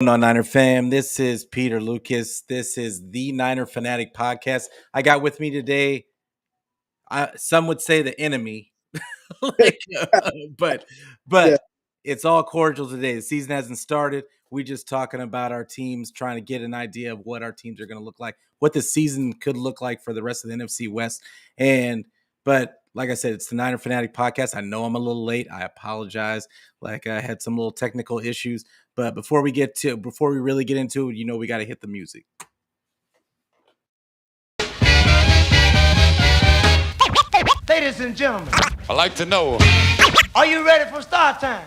On Niner fam, this is Peter Lucas. This is the Niner Fanatic podcast. I got with me today. Some would say the enemy, like, but Yeah, but it's all cordial today. The season hasn't started. We just talking about our teams, trying to get an idea of what our teams are going to look like, what the season could look like for the rest of the NFC West. But like I said, it's the Niner Fanatic podcast. I know I'm a little late. I apologize. Like I had some little technical issues, but before we really get into it, we got to hit the music. Ladies and gentlemen, I like to know. are you ready for start time?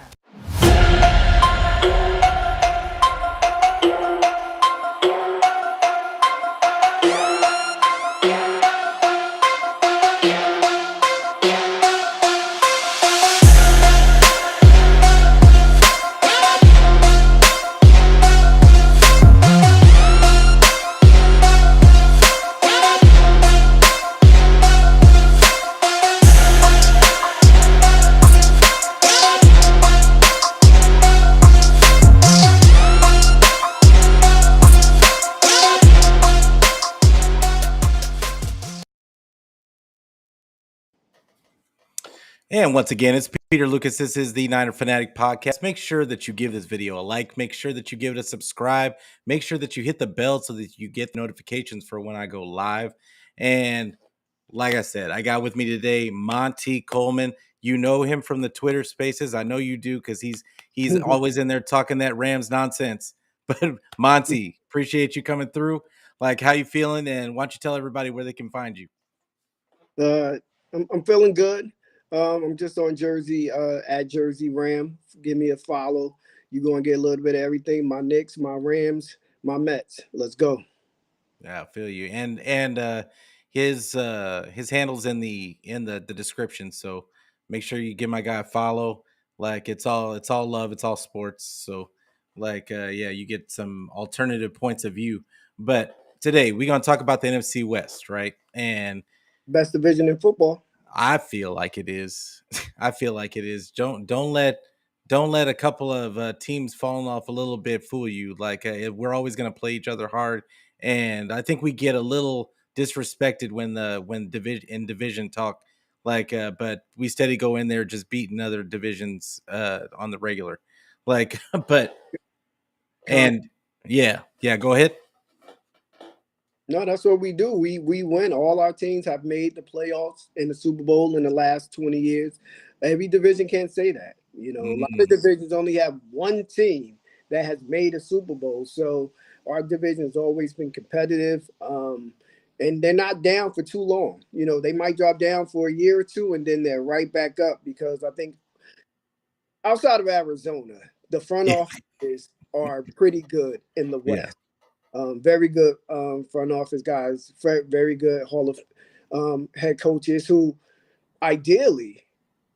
And once again, it's Peter Lucas. This is the Niner Fanatic podcast. Make sure that you give this video a like. Make sure that you give it a subscribe. Make sure that you hit the bell so that you get notifications for when I go live. And like I said, I got with me today Monte Coleman. You know him from the Twitter Spaces. I know you do because he's always in there talking that Rams nonsense. But Monte, appreciate you coming through. Like, how you feeling? And why don't you tell everybody where they can find you? I'm feeling good. I'm just on Jersey at Jersey Ram. Give me a follow. You're gonna get a little bit of everything. My Knicks, my Rams, my Mets. Let's go. Yeah, I feel you. And his handles in the description. So make sure you give my guy a follow. Like it's all love, it's all sports. So yeah, you get some alternative points of view. But today we're gonna talk about the NFC West, right? And Best division in football. I feel like it is. I feel like it is. Don't let a couple of teams falling off a little bit fool you. Like we're always going to play each other hard, and I think we get a little disrespected when division talk. But we steady go in there just beating other divisions on the regular. Like, but Con- and yeah. Go ahead. No, that's what we do. We win. All our teams have made the playoffs in the Super Bowl in the last 20 years. Every division can't say that. A lot of Mm, divisions only have one team that has made a Super Bowl. So our division has always been competitive. And they're not down for too long. They might drop down for a year or two and then they're right back up because I think outside of Arizona, the front yeah, offices are pretty good in the yeah, West. Very good front office guys, very good Hall of head coaches who ideally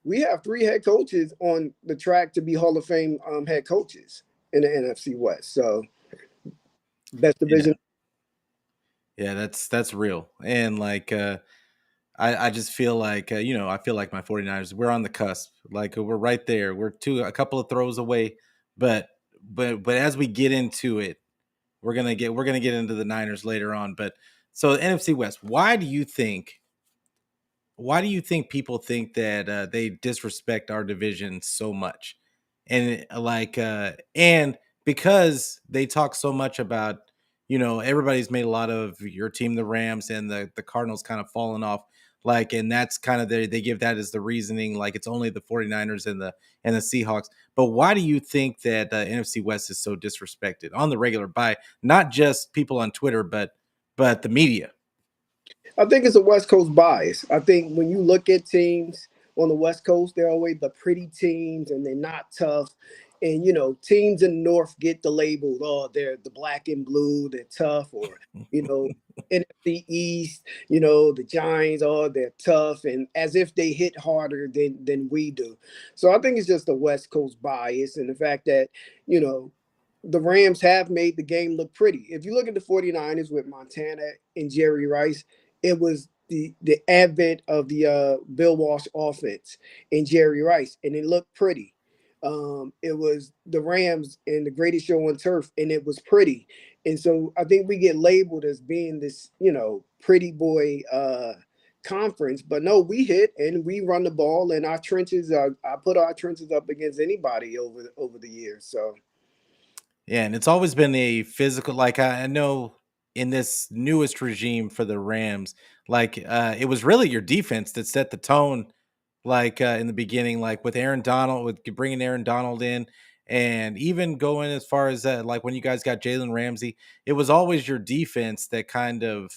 we have three head coaches on the track to be Hall of Fame head coaches in the NFC West. So best yeah, division. yeah. That's real. And I just feel like I feel like my 49ers, we're on the cusp. Like we're right there. We're a couple of throws away. But but as we get into it, we're gonna get into the Niners later on. But so NFC West, why do you think people think that they disrespect our division so much? And because they talk so much about, everybody's made a lot of your team, the Rams, and the Cardinals kind of fallen off. And that's kind of they give that as the reasoning, like it's only the 49ers and the Seahawks. But why do you think that NFC West is so disrespected on the regular by not just people on Twitter, but the media? I think it's a West Coast bias. I think when you look at teams on the West Coast, they're always the pretty teams and they're not tough. And teams in the North get the label, oh, they're the black and blue, they're tough, or NFC East, the Giants, oh, they're tough, and as if they hit harder than we do. So I think it's just a West Coast bias and the fact that, you know, the Rams have made the game look pretty. If you look at the 49ers with Montana and Jerry Rice, it was the advent of the Bill Walsh offense and Jerry Rice, and it looked pretty. It was the Rams and the greatest show on turf, and it was pretty. And so I think we get labeled as being this, pretty boy conference, but no, we hit and we run the ball, and our trenches are. I put our trenches up against anybody over the years. So Yeah, and it's always been a physical. Like I know in this newest regime for the Rams, like it was really your defense that set the tone. Like in the beginning, like with Aaron Donald, with bringing Aaron Donald in, and even going as far as like when you guys got Jalen Ramsey, it was always your defense that kind of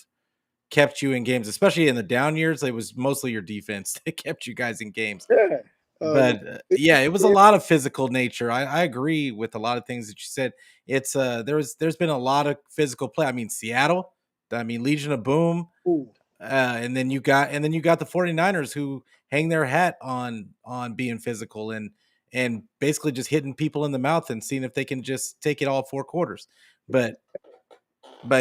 kept you in games, especially in the down years. It was mostly your defense that kept you guys in games. yeah, uh, But yeah, it was a lot of physical nature. I agree with a lot of things that you said. It's there's been a lot of physical play. I mean, Seattle, I mean, Legion of Boom, ooh, and then you got the 49ers who hang their hat on being physical and basically just hitting people in the mouth and seeing if they can just take it all 4 quarters. But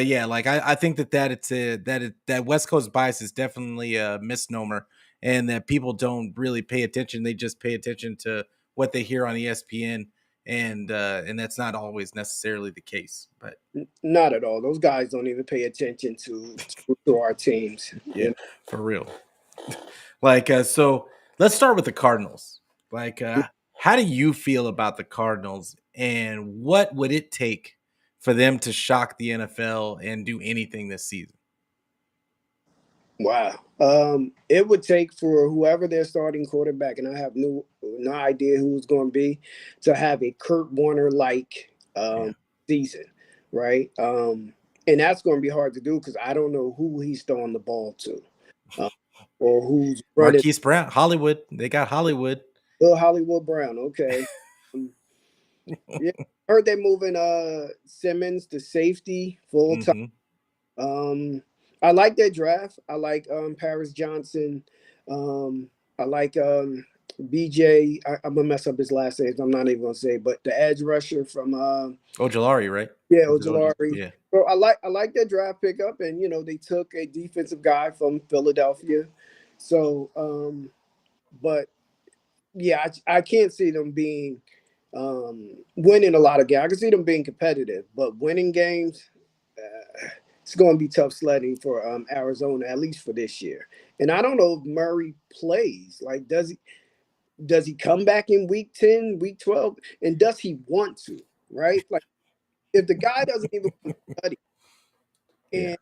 yeah, like I think that it's that West Coast bias is definitely a misnomer, and that people don't really pay attention. They just pay attention to what they hear on ESPN, and that's not always necessarily the case. But not at all. Those guys don't even pay attention to our teams. yeah, for real. Like so let's start with the Cardinals. Like how do you feel about the Cardinals, and what would it take for them to shock the NFL and do anything this season? Wow. It would take for whoever their starting quarterback, and I have no idea who it's going to be, to have a Kurt Warner like Yeah. season, right? And that's going to be hard to do because I don't know who he's throwing the ball to, uh, or who's running. Marquise Brown, Hollywood. They got Hollywood. Little Hollywood Brown, okay. Um, yeah, I heard they're moving Simmons to safety full time. Mhm. I like that draft. I like Paris Johnson. Um, I like BJ. I'm gonna mess up his last name. I'm not even gonna say, but the edge rusher from Ojolari, right? yeah, Was it Ojolari. Yeah. So I like that draft pickup, and they took a defensive guy from Philadelphia. So, but yeah, I can't see them being winning a lot of games. I can see them being competitive, but winning games, it's going to be tough sledding for Arizona, at least for this year. And I don't know if Murray plays. Like, does he come back in week 10, week 12, and does he want to? Right? Like, if the guy doesn't even want to study, Yeah.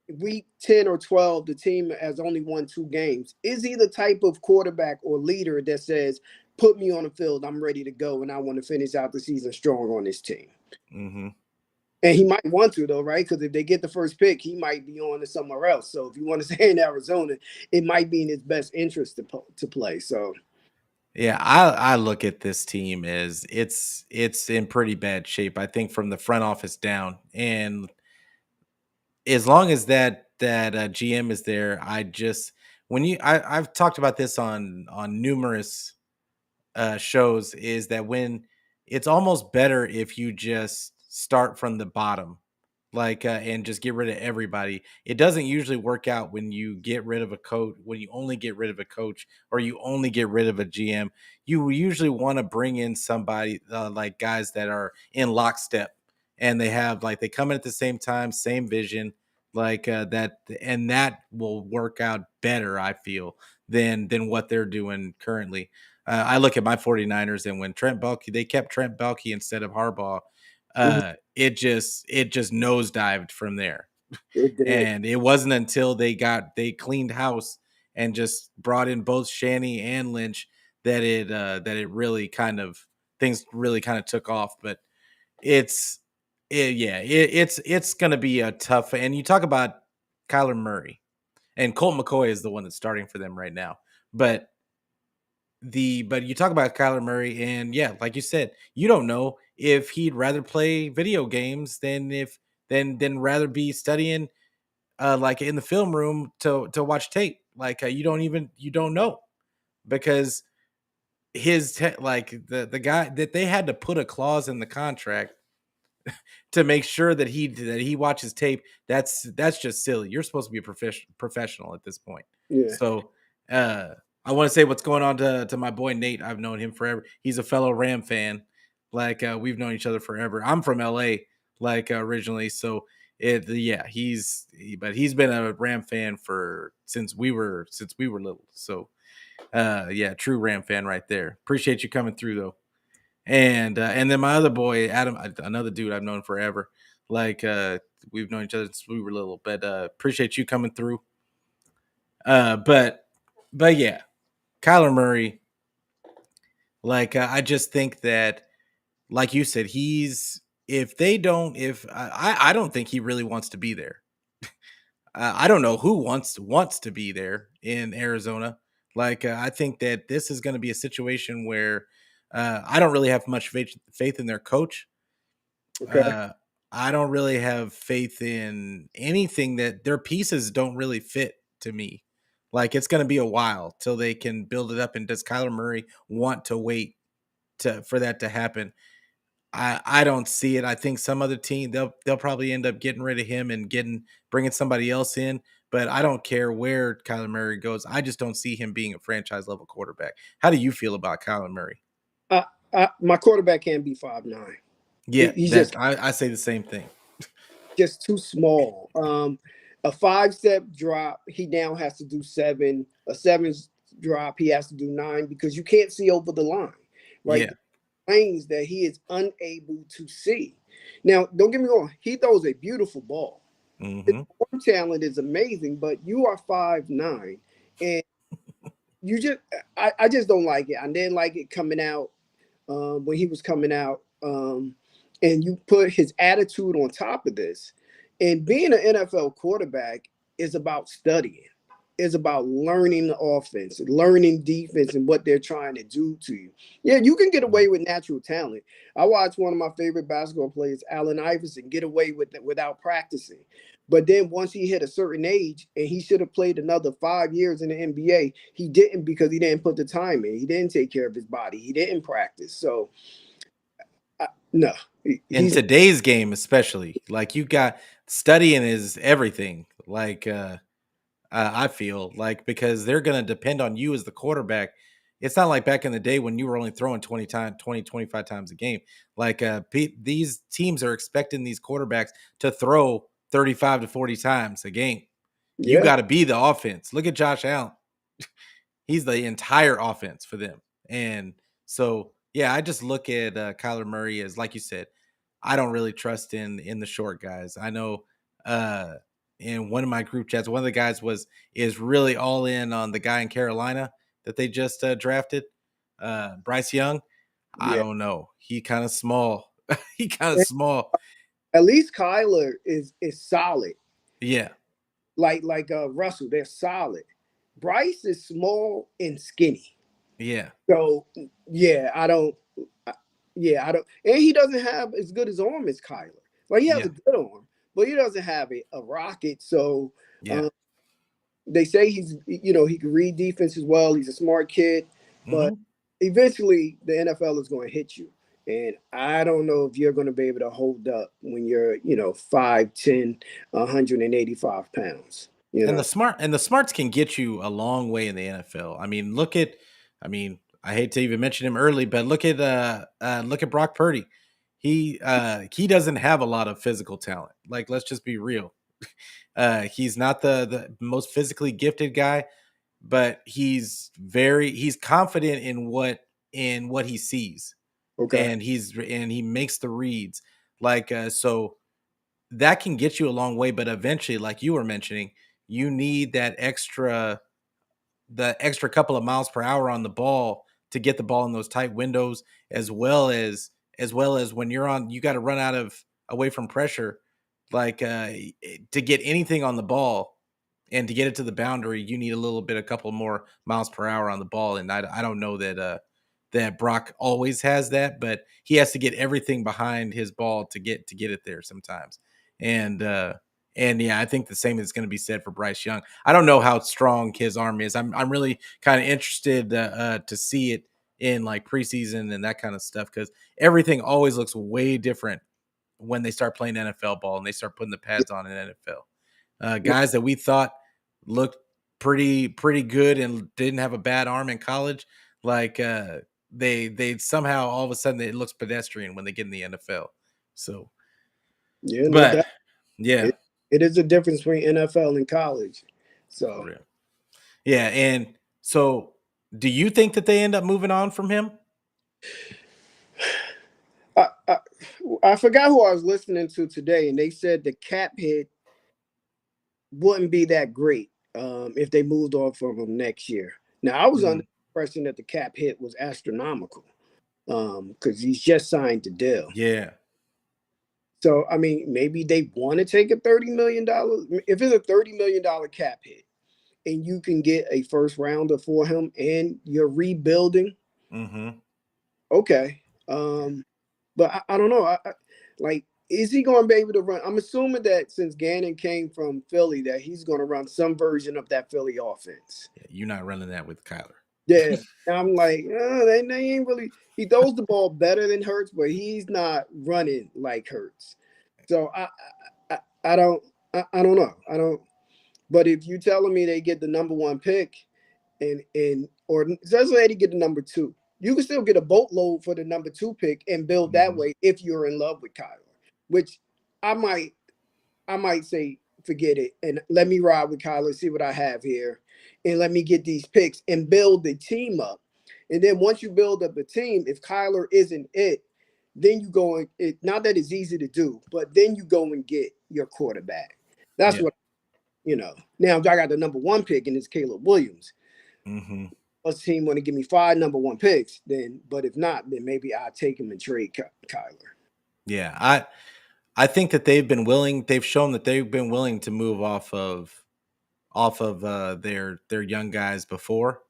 and week 10 or 12, the team has only won 2 games, is he the type of quarterback or leader that says, put me on the field, I'm ready to go, and I want to finish out the season strong on this team? Mhm. And he might want to, though, right? Because if they get the first pick, he might be on to somewhere else. So if you want to stay in Arizona, it might be in his best interest to play. So Yeah, I look at this team as it's in pretty bad shape. I think from the front office down, and as long as that GM is there, I just when you I've talked about this on numerous shows, is that when it's almost better if you just start from the bottom, like and just get rid of everybody. It doesn't usually work out when you get rid of a coach, when you only get rid of a coach, or you only get rid of a GM. You usually want to bring in somebody like guys that are in lockstep, and they have like they come in at the same time, same vision, like that, and that will work out better, I feel, than what they're doing currently. I look at my 49ers, and when Trent Baalke, they kept Trent Baalke instead of Harbaugh, mhm, it just nosedived from there. it did. And it wasn't until they cleaned house and just brought in both Shanny and Lynch that it really kind of things really kind of took off. But it's it's gonna be a tough. And you talk about Kyler Murray, and Colt McCoy is the one that's starting for them right now. But but you talk about Kyler Murray, and yeah, like you said, you don't know if he'd rather play video games than rather be studying like in the film room to watch tape. Like you don't know, because like the guy that they had to put a clause in the contract to make sure that he watches tape. That's just silly. You're supposed to be a professional at this point. Yeah. So I want to say what's going on to my boy Nate. I've known him forever. He's a fellow Ram fan. Like we've known each other forever. I'm from LA, like originally, so but he's been a Ram fan for since we were little. So yeah, true Ram fan right there. Appreciate you coming through though. And then my other boy Adam, another dude I've known forever. Like we've known each other since we were little. But appreciate you coming through. But yeah, Kyler Murray. Like I just think that, like you said, he's if they don't if I don't think he really wants to be there. I don't know who wants to be there in Arizona. Like I think that this is going to be a situation where I don't really have much faith in their coach. Okay. Uh, I don't really have faith in anything that their pieces don't really fit to me. Like it's going to be a while till they can build it up. And does Kyler Murray want to wait for that to happen? I don't see it. I think some other team they'll probably end up getting rid of him and bringing somebody else in. But I don't care where Kyler Murray goes. I just don't see him being a franchise level quarterback. How do you feel about Kyler Murray? My quarterback can't be 5'9". Yeah, He's that I say the same thing. just too small. A 5-step drop, he now has to do 7. A 7 drop, he has to do 9 because you can't see over the line, right? Yeah. Lanes that he is unable to see. Now, don't get me wrong, he throws a beautiful ball. His arm talent is amazing, but you are 5'9", and you just I just don't like it. I didn't like it coming out when he was coming out. And you put his attitude on top of this. And being an NFL quarterback is about studying. It's about learning the offense, learning defense, and what they're trying to do to you. Yeah, you can get away with natural talent. I watched one of my favorite basketball players, Allen Iverson, get away with it without practicing. But then once he hit a certain age and he should have played another 5 years in the NBA, he didn't because he didn't put the time in. He didn't take care of his body. He didn't practice. So, no, In he's today's game, especially, like you got studying is everything. Like I feel like because they're going to depend on you as the quarterback. It's not like back in the day when you were only throwing 25 times a game. Like these teams are expecting these quarterbacks to throw 35 to 40 times a game. You yeah. got to be the offense. Look at Josh Allen. He's the entire offense for them. And so, yeah, I just look at Kyler Murray as, like you said, I don't really trust in the short guys. I know uh, in one of my group chats, one of the guys is really all in on the guy in Carolina that they just drafted, Bryce Young. I Yeah. don't know. He kind of small. He kind of small. At least Kyler is solid. Yeah. Like Russell, they're solid. Bryce is small and skinny. Yeah. So yeah, I don't, and he doesn't have as good as arm as Kyler. Like he has Yeah. a good arm, but he doesn't have a rocket. So Yeah. they say he can read defense as well. He's a smart kid, but Hmm. eventually the NFL is going to hit you. And I don't know if you're going to be able to hold up when you're, 5'10", 185 pounds. And the smarts can get you a long way in the NFL. I mean, I hate to even mention him early, but look at Brock Purdy. He doesn't have a lot of physical talent. Like, let's just be real. He's not the most physically gifted guy, but he's confident in what he sees, Okay. and he makes the reads. Like so that can get you a long way, but eventually, like you were mentioning, you need the extra couple of miles per hour on the ball to get the ball in those tight windows, as well as when you got to run away from pressure, like to get anything on the ball and to get it to the boundary, you need a couple more miles per hour on the ball. And I don't know that Brock always has that, but he has to get everything behind his ball to get it there sometimes. And yeah, I think the same is going to be said for Bryce Young. I don't know how strong his arm is. I'm really kind of interested to see it in like preseason and that kind of stuff, because everything always looks way different when they start playing NFL ball and they start putting the pads on in NFL. Guys that we thought looked pretty good and didn't have a bad arm in college, like they somehow all of a sudden it looks pedestrian when they get in the NFL. So, Yeah, no but doubt. yeah, It is a difference between NFL and college. for So real. Yeah, and so do you think that they end up moving on from him? I, I I forgot who I was listening to today, and they said the cap hit wouldn't be that great if they moved on from him next year. Now I was under Mm, the impression that the cap hit was astronomical because he's just signed the deal. yeah. So I mean, maybe they want to take a $30 million. If it's a $30 million cap hit, and you can get a first rounder for him, and you're rebuilding, Mm-hmm. okay. But I don't know. Like, is he going to be able to run? I'm assuming that since Gannon came from Philly, that he's going to run some version of that Philly offense. Yeah, you're not running that with Kyler. Yeah, I'm like, they ain't really. He throws the ball better than Hurts, but he's not running like Hurts. So I don't I don't know. I don't. But if you telling me they get the number one pick, and or let's say they get the number two, you can still get a boatload for the number two pick and build that Mm-hmm. way if you're in love with Kyler. Which I might say forget it and let me ride with Kyler, see what I have here, and let me get these picks and build the team up. And then once you build up the team, if Kyler isn't it, then you go and not that it's easy to do, but then you go and get your quarterback. That's Yeah. what Now I got the number one pick and it's Caleb Williams. Mm-hmm. Us team want to give me 5 number one picks, then but if not, then maybe I'll take him and trade Kyler. Yeah. I think that they've shown that they've been willing to move off of their young guys before.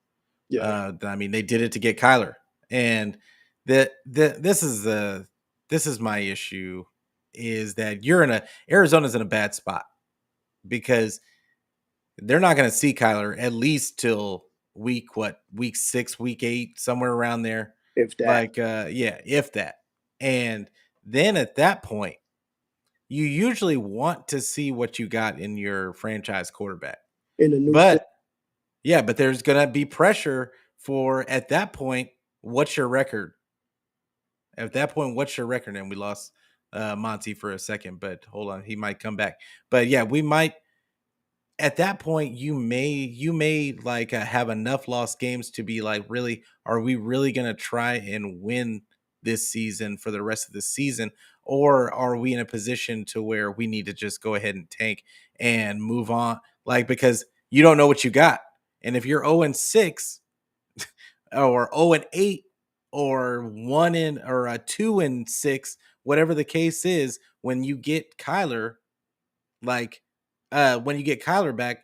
Yeah, I mean, they did it to get Kyler, and this is my issue is that Arizona's in a bad spot because they're not going to see Kyler at least till week 6, week 8, somewhere around there. if that. Like, yeah, if that, and then at that point, you usually want to see what you got in your franchise quarterback, In a new but yeah, but there's gonna be pressure for at that point. What's your record? At that point, what's your record? And we lost Monte for a second, but hold on, he might come back. But yeah, we might at that point. You may like have enough lost games to be like, really, are we really gonna try and win this season for the rest of the season, or are we in a position to where we need to just go ahead and tank and move on? Like because you don't know what you got, and if you're 0-6 or 0-8 or 2-6, whatever the case is, when you get Kyler, like when you get Kyler back,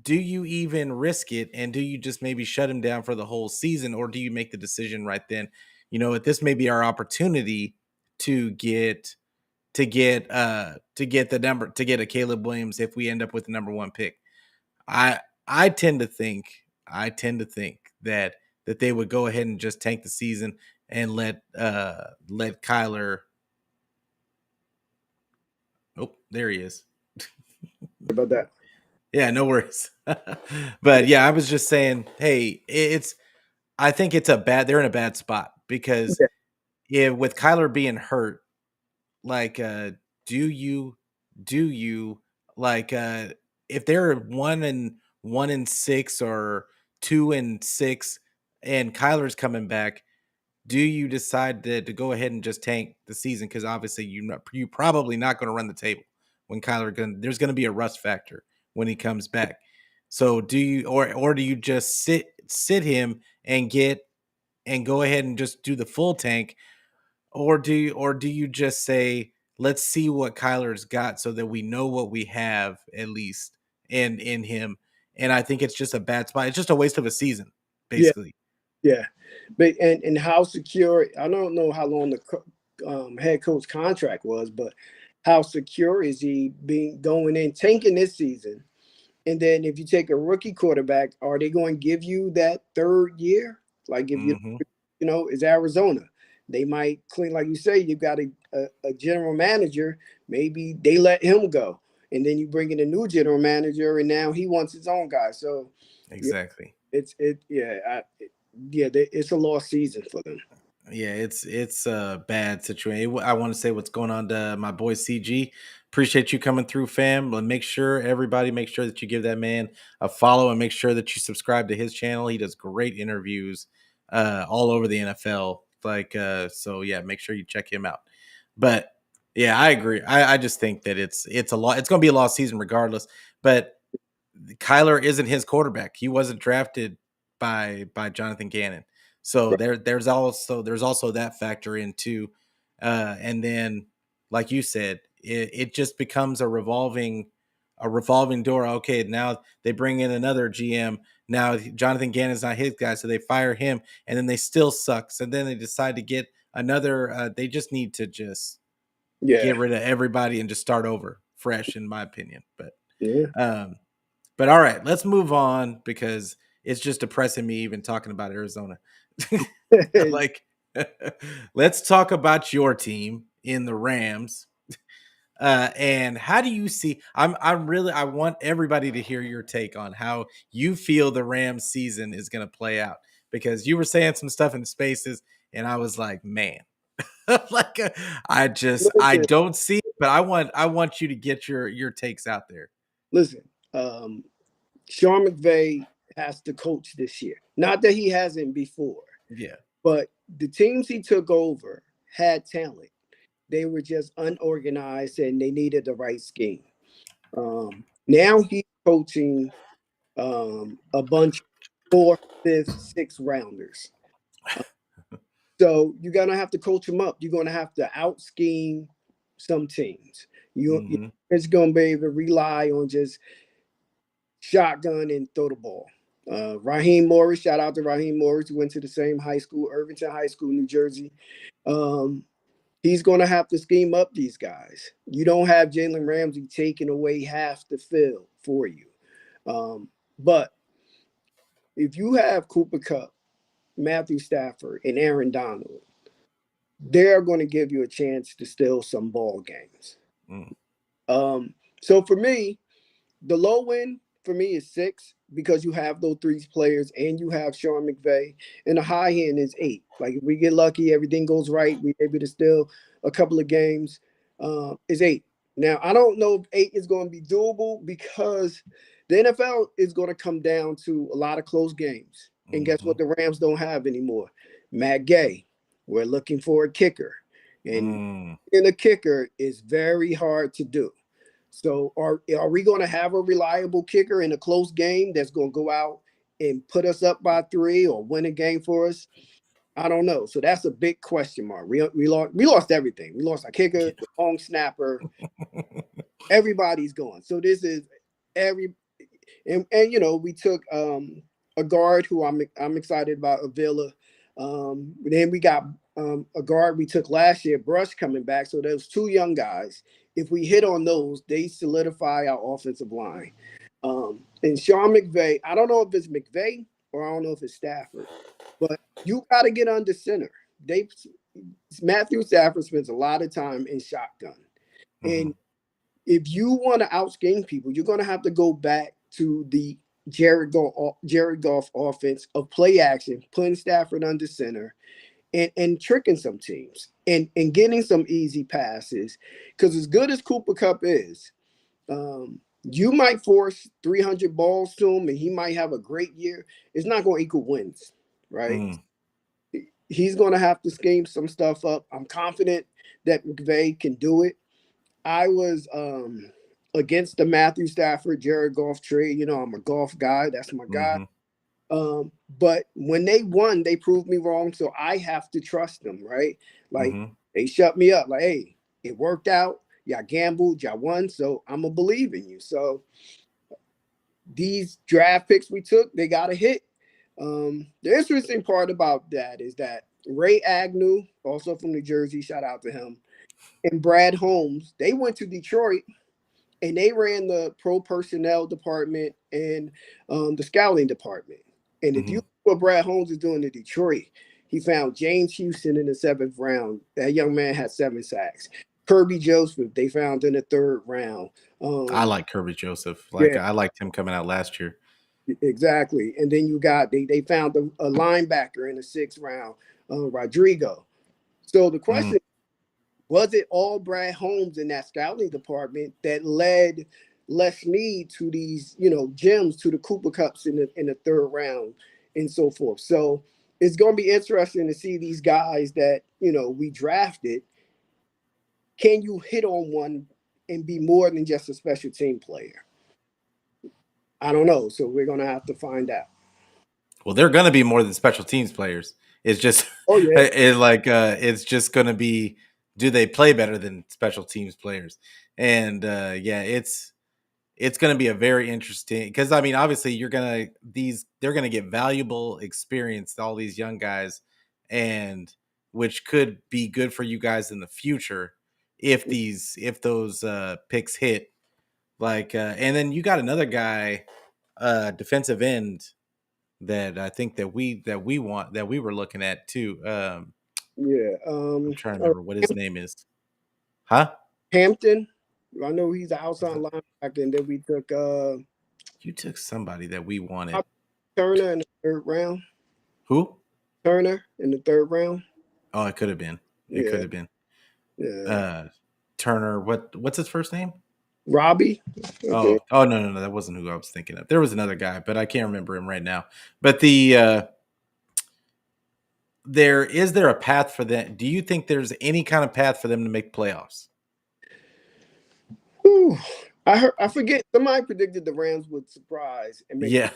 do you even risk it and do you just maybe shut him down for the whole season, or do you make the decision right then? This may be our opportunity to get a Caleb Williams if we end up with the number one pick. I I tend to think that they would go ahead and just tank the season and let Kyler. Oh, there he is. about that. Yeah, no worries. But yeah, I was just saying, hey, I think they're in a bad spot because Yeah, with Kyler being hurt, like do you like if they're 1-6 or 2-6 and Kyler's coming back, do you decide to go ahead and just tank the season? Because obviously you probably not going to run the table when there's going to be a rust factor when he comes back. So do you or do you just sit him and go ahead and just do the full tank, or do you just say, let's see what Kyler's got so that we know what we have at least in him? And I think it's just a bad spot. It's just a waste of a season, yeah, basically. yeah. But and how secure? I don't know how long the head coach contract was, but how secure is he being going in tanking this season? And then if you take a rookie quarterback, are they going to give you that third year? Like if Hmm. it's Arizona. They might clean, like you say, you got a general manager. Maybe they let him go. and then you bring in a new general manager, and now he wants his own guy. So yeah, Exactly. it's a lost season for them. Yeah, it's a bad situation. I want to say what's going on to my boy CG. Appreciate you coming through, fam. But make sure make sure that you give that man a follow and make sure that you subscribe to his channel. He does great interviews all over the NFL. So yeah, make sure you check him out. But yeah, I agree. I just think that it's a lot. It's going to be a lost season regardless. But Kyler isn't his quarterback. He wasn't drafted by Jonathan Gannon. So there's also that factor in too. And then, like you said, it just becomes a revolving door. Okay, now they bring in another GM. Now Jonathan Gannon's not his guy, so they fire him, and then they still suck. So then they decide to get another. They just need to just Yeah, get rid of everybody and just start over fresh, in my opinion. But yeah. um, but all right, let's move on because it's just depressing me even talking about Arizona. Like, let's talk about your team in the Rams. And how do you see? I want everybody to hear your take on how you feel the Rams season is going to play out because you were saying some stuff in spaces, and I was like, man, like I Listen, don't see it, but I want you to get your takes out there. listen. Sean McVay has to coach this year. Not that he hasn't before, Yeah. but the teams he took over had talent. They were just unorganized and they needed the right scheme. Now he's coaching a bunch of fourth, fifth, sixth rounders. So you're gonna have to coach them up. You're gonna have to out scheme some teams. Hmm. It's gonna be able to rely on just shotgun and throw the ball. Raheem Morris, shout out to Raheem Morris, who went to the same high school, Irvington High School, New Jersey. Um, he's going to have to scheme up these guys. You don't have Jalen Ramsey taking away half the field for you. But if you have Cooper Kupp, Matthew Stafford, and Aaron Donald, they're going to give you a chance to steal some ball games. Mm. So for me, the low end for me is 6 because you have those 3 players and you have Sean McVay, and the high end is 8. Like if we get lucky, everything goes right, we're able to steal a couple of games. Is 8. Now I don't know if 8 is going to be doable because the NFL is going to come down to a lot of close games. And guess Hmm. what? The Rams don't have anymore. Matt Gay. We're looking for a kicker, and Mm. in a kicker is very hard to do. So are we going to have a reliable kicker in a close game that's going to go out and put us up by 3 or win a game for us? I don't know. So that's a big question mark. We lost everything. We lost our kicker, the long snapper. Everybody's gone. So this is every and we took a guard who I'm excited about, Avila. Then we got a guard we took last year, Brush, coming back. So those 2 young guys. If we hit on those, they solidify our offensive line. And Sean McVay, I don't know if it's McVay or I don't know if it's Stafford, but you got to get under center. They Matthew Stafford spends a lot of time in shotgun, Hmm. and if you want to outscheme people, you're going to have to go back to the Jared Goff offense of play action, putting Stafford under center, and tricking some teams and getting some easy passes. Because as good as Cooper Kupp is, you might force 300 balls to him, and he might have a great year. It's not going to equal wins, right? Mm. He's going to have to scheme some stuff up. I'm confident that McVay can do it. I was against the Matthew Stafford, Jared Goff trade. I'm a golf guy. That's my guy. Hmm. But when they won, they proved me wrong. So I have to trust them, right? Like Hmm. they shut me up. Like, hey, it worked out. Y'all gambled, y'all won. So I'm gonna believe in you. So these draft picks we took, they got a hit. The interesting part about that is that Ray Agnew, also from New Jersey, shout out to him, and Brad Holmes, they went to Detroit and they ran the pro personnel department and the scouting department. And if you Hmm. look what Brad Holmes is doing in Detroit, he found James Houston in the 7th round. That young man had 7 sacks. Kirby Joseph, they found in the third round. I like Kirby Joseph. Like Yeah, I liked him coming out last year. exactly. And then you got they found a linebacker in the sixth round, Rodrigo. So the Mm. question, was it all Brad Holmes in that scouting department that led Les Snead to these, gems, to the Cooper Cups in the third round and so forth? So it's going to be interesting to see these guys that we drafted. Can you hit on one and be more than just a special team player? I don't know. So we're going to have to find out. Well, they're going to be more than special teams players. It's just Oh yeah, it's just going to be, do they play better than special teams players? And yeah, it's going to be a very interesting, because I mean, obviously they're going to get valuable experience, all these young guys, and which could be good for you guys in the future if those picks hit. Like and then you got another guy, defensive end, that I think that we were looking at too. yeah. I'm trying to remember what his name is. Huh? Hampton. I know he's an outside linebacker, and then we took You took somebody that we wanted. Turner in the third round. Who? Turner in the third round. Oh, it could have been. It could Yeah, have been. yeah. Uh Turner. What's his first name? Robbie. Okay. Oh, no, that wasn't who I was thinking of. There was another guy, but I can't remember him right now. But there a path for them? Do you think there's any kind of path for them to make playoffs? Whew. I forget, somebody predicted the Rams would surprise and make Yeah.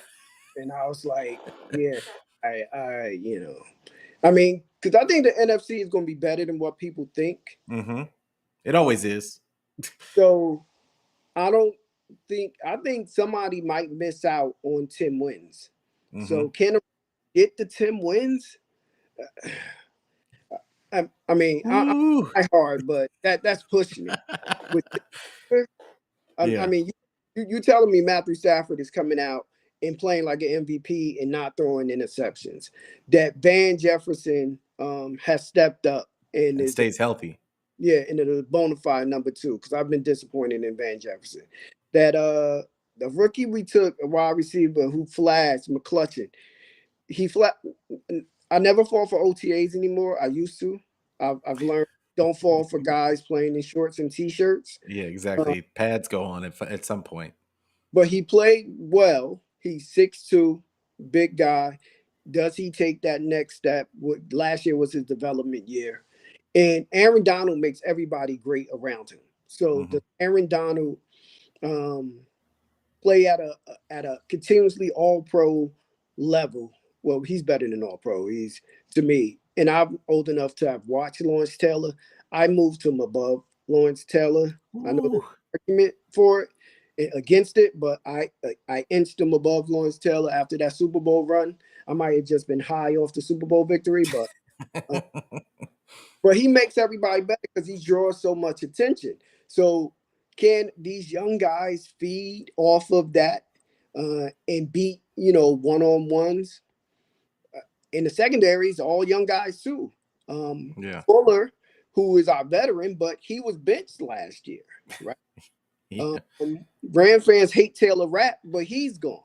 the, and I was like, yeah, I mean, because I think the NFC is going to be better than what people think. Mm-hmm. It always is. So I don't I think somebody might miss out on 10 wins. Mm-hmm. So can I get the 10 wins? I mean, Ooh. I hard, but that's pushing it. With I Yeah. mean, you telling me Matthew Stafford is coming out and playing like an MVP and not throwing interceptions? That Van Jefferson has stepped up and And is, stays healthy. yeah, and it is bona fide number two, because I've been disappointed in Van Jefferson. That the rookie we took, a wide receiver who flashed, McClutchin, he flat. I never fall for OTAs anymore. I used to. I've learned, don't fall for guys playing in shorts and t-shirts. Yeah, Uh, exactly. Pads go on at some point. but he played well. He's 6'2", big guy. Does he take that next step? Last year was his development year. And Aaron Donald makes everybody great around him. So Mm-hmm. does Aaron Donald um, play at a continuously all pro level? Well, he's better than all pro. He's, to me, and I'm old enough to have watched Lawrence Taylor. I moved him above Lawrence Taylor. I know there's Ooh. an argument for it, against it, but I inched him above Lawrence Taylor after that Super Bowl run. I might have just been high off the Super Bowl victory, uh, but he makes everybody better because he draws so much attention. So can these young guys feed off of that and beat one on ones? In the secondaries, all young guys too. Yeah. Fuller, who is our veteran, but he was benched last year, right? Yeah. Ram fans hate Taylor Rapp, but he's gone.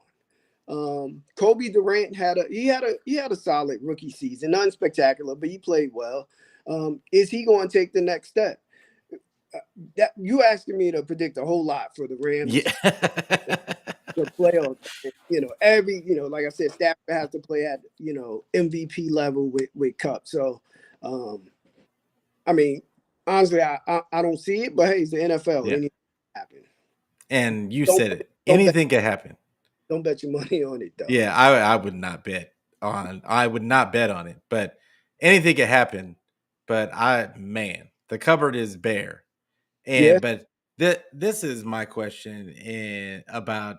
Kobe Durant had a solid rookie season, nothing spectacular, but he played well. Is he going to take the next step? That you asking me to predict a whole lot for the Rams Yeah. the playoffs. Every like I said, Stafford has to play at MVP level with Cup. So, I mean, honestly, I don't see it, but hey, it's the NFL. Yeah. Anything can happen. And you Don't said it. don't bet Anything can happen. don't bet your money on it though. Yeah, I would not bet I would not bet on it, but anything can happen. But the cupboard is bare. Yeah. And but this is my question and about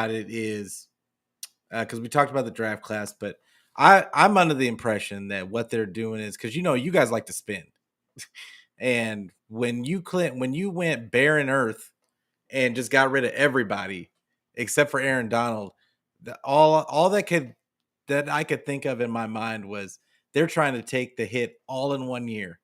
it is, because we talked about the draft class, but I'm under the impression that what they're doing is, because you guys like to spend, and when you went bare earth and just got rid of everybody except for Aaron Donald, all that I could think of in my mind was they're trying to take the hit all in one year.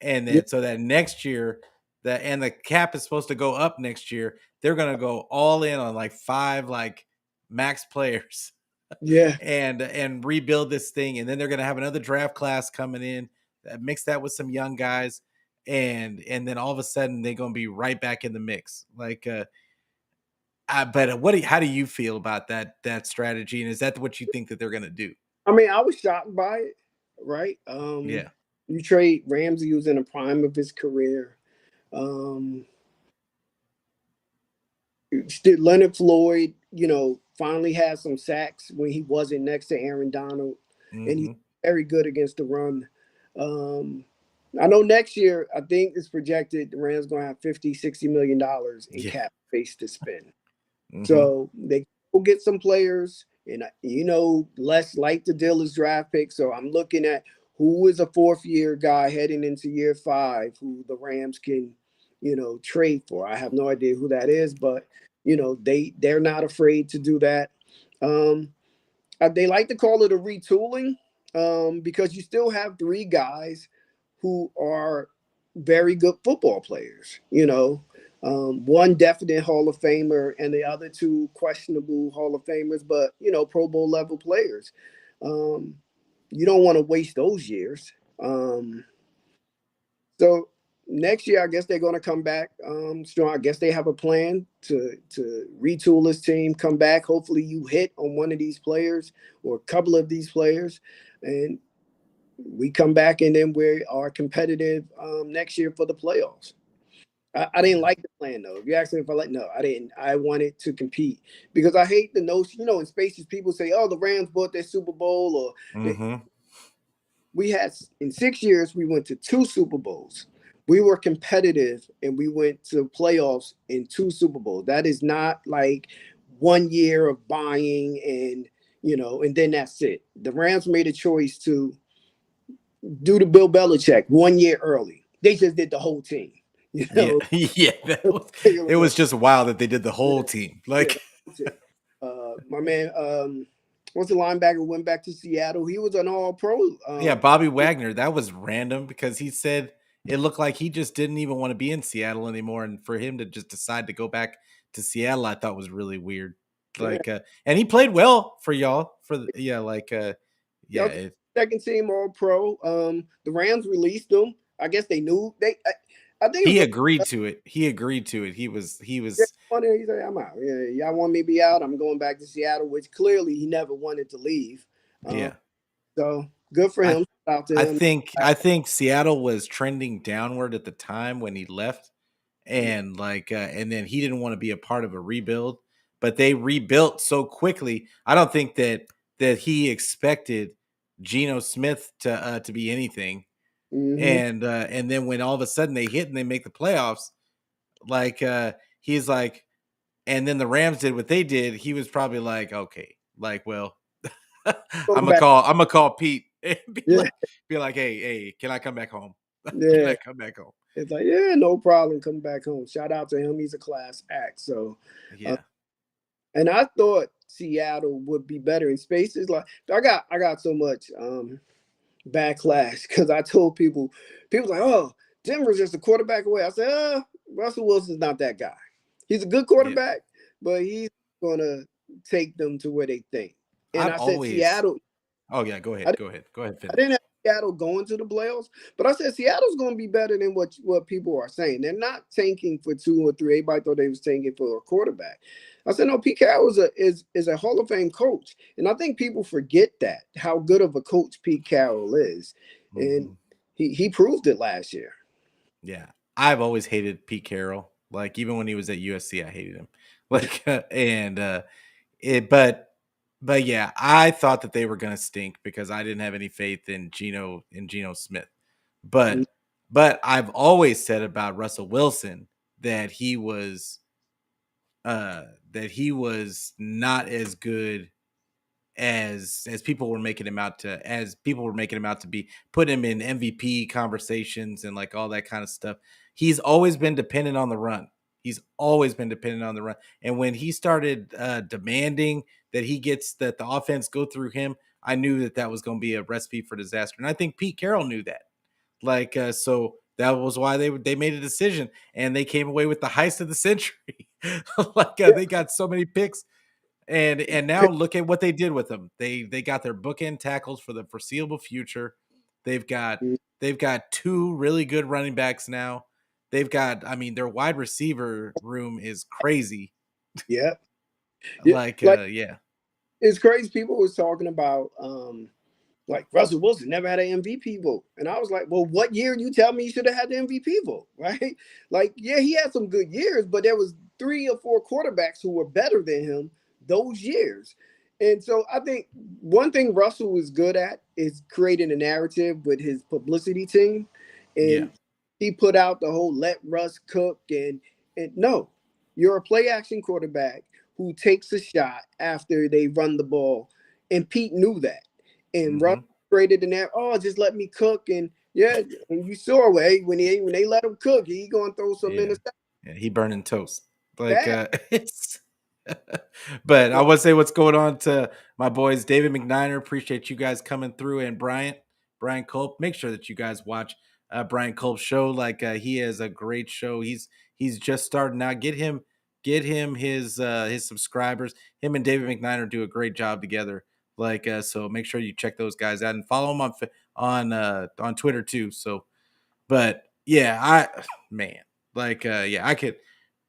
and Yeah, then so that next year, the cap is supposed to go up next year. They're gonna go all in on like 5 like max players yeah, and rebuild this thing, and then they're gonna have another draft class coming in that mix that with some young guys, and then all of a sudden they're gonna be right back in the mix. Like, but how do you feel about that strategy, and is that what you think that they're gonna do? I mean, I was shocked by it, right? Yeah. You trade Ramsey, who's in the prime of his career. Um, Leonard Floyd, finally had some sacks when he wasn't next to Aaron Donald, and he's Mm-hmm. very good against the run. Um, I know next year, I think it's projected the Rams going to have $50-60 million in Yeah. cap space to spend. Mm-hmm. So they will get some players, and less like the deal is draft picks. So I'm looking at who is a 4th-year guy heading into year 5 who the Rams can, trade for. I have no idea who that is, but they're not afraid to do that. Um, they like to call it a retooling, because you still have 3 guys who are very good football players. One definite Hall of Famer, and the other 2 questionable Hall of Famers, but Pro Bowl level players. Um, you don't want to waste those years. So next year, I guess they're going to come back strong. I guess they have a plan to retool this team, come back. Hopefully, you hit on one of these players or a couple of these players, and we come back, and then we are competitive next year for the playoffs. I didn't Yeah. like the plan though. If you ask me if I like, no, I didn't. I wanted to compete because I hate the notion. In spaces people say, "Oh, the Rams bought their Super Bowl," or Mm-hmm. we had in 6 years we went to 2 Super Bowls. We were competitive and we went to playoffs in 2 Super Bowls. That is not like one year of buying and then that's it. The Rams made a choice to do the Bill Belichick 1 year early. They just did the whole team. You Yeah. know, Yeah. It was just wild that they did the yeah, whole team. yeah, Like, the whole team. My man, what's the linebacker went back to Seattle? He was an All Pro. yeah, Bobby Wagner, that was random because he said it looked like he just didn't even want to be in Seattle anymore. And for him to just decide to go back to Seattle, I thought was really weird. Yeah, Like, and he played well for y'all yeah, yeah, second team All Pro. The Rams released him. I guess they knew they. I think it he was agreed to it. He agreed to it. He yeah, was, funny. He said, "I'm out. Yeah, y'all want me to be out? I'm going back to Seattle," which clearly he never wanted to leave. Um, yeah. so good for I, him. Shout out to I him. think, I think Seattle was trending downward at the time when he left, and and then he didn't want to be a part of a rebuild, but they rebuilt so quickly. I don't think that he expected Geno Smith to be anything, Mm-hmm. and then when all of a sudden they hit and they make the playoffs, like he's like, and then the Rams did what they did. He was probably like, okay, like, well, Going back. I'm gonna call Pete and Yeah, be like, hey, can I come back home? Can yeah. I come back home? It's like, yeah, no problem. Come back home. Shout out to him. He's a class act. So, uh, Yeah. and I thought Seattle would be better in spaces. Like I got so much backlash because I told people like, oh, Denver's just a quarterback away. I said, Russell Wilson's not that guy. He's a good Yeah. quarterback, but he's gonna take them to where they think. And I've I said always Seattle. Oh yeah, go I ahead. Go ahead. Go ahead, I finish. didn't have Seattle going to the playoffs, but I said Seattle's going to be better than what people are saying. They're not tanking for 2 or 3. Everybody thought they was tanking for a quarterback. I said no. Pete Carroll is a Hall of Fame coach, and I think people forget that how good of a coach Pete Carroll is, and Mhm. he proved it last year. Yeah. I've always hated Pete Carroll. Like even when he was at USC, I hated him. Like and it but yeah, I thought that they were gonna stink because I didn't have any faith in Geno Smith. Mm-hmm. But I've always said about Russell Wilson that uh he was not as good as people were making him out to be, put him in MVP conversations and like all that kind of stuff. He's always been dependent on the run. He's always been dependent on the run. And when he started demanding that the offense go through him, I knew that was going to be a recipe for disaster. And I think Pete Carroll knew that. So That was why they made a decision, and they came away with the heist of the century. Yeah. They got so many picks, and now look at what they did with them. They got their bookend tackles for the foreseeable future. They've got they've got two really good running backs now. They've got, I mean, their wide receiver room is crazy. Yeah. Yeah. Like Yeah, it's crazy. People was talking about like Russell Wilson never had an MVP vote. And I was like, well, what year you tell me you should have had the MVP vote, right? Like, yeah, he had some good years, but there was 3 or 4 quarterbacks who were better than him those years. And so I think one thing Russell was good at is creating a narrative with his publicity team. yeah, And he put out the whole let Russ cook and no, you're a play action quarterback who takes a shot after they run the ball. And Pete knew that. And Russ hmm created in there, oh, just let me cook. And yeah, and you saw way when they let him cook, he gonna throw some yeah, interceptions. yeah. He burning toast. Bad. It's. But I want to say what's going on to my boys, David McNiner. Appreciate you guys coming through, and Brian Culp. Make sure that you guys watch Brian Culp's show. He has a great show. He's just starting out. Get him his subscribers. Him and David McNiner do a great job together. So make sure you check those guys out and follow them on Twitter too. So, but yeah, man, yeah, I could.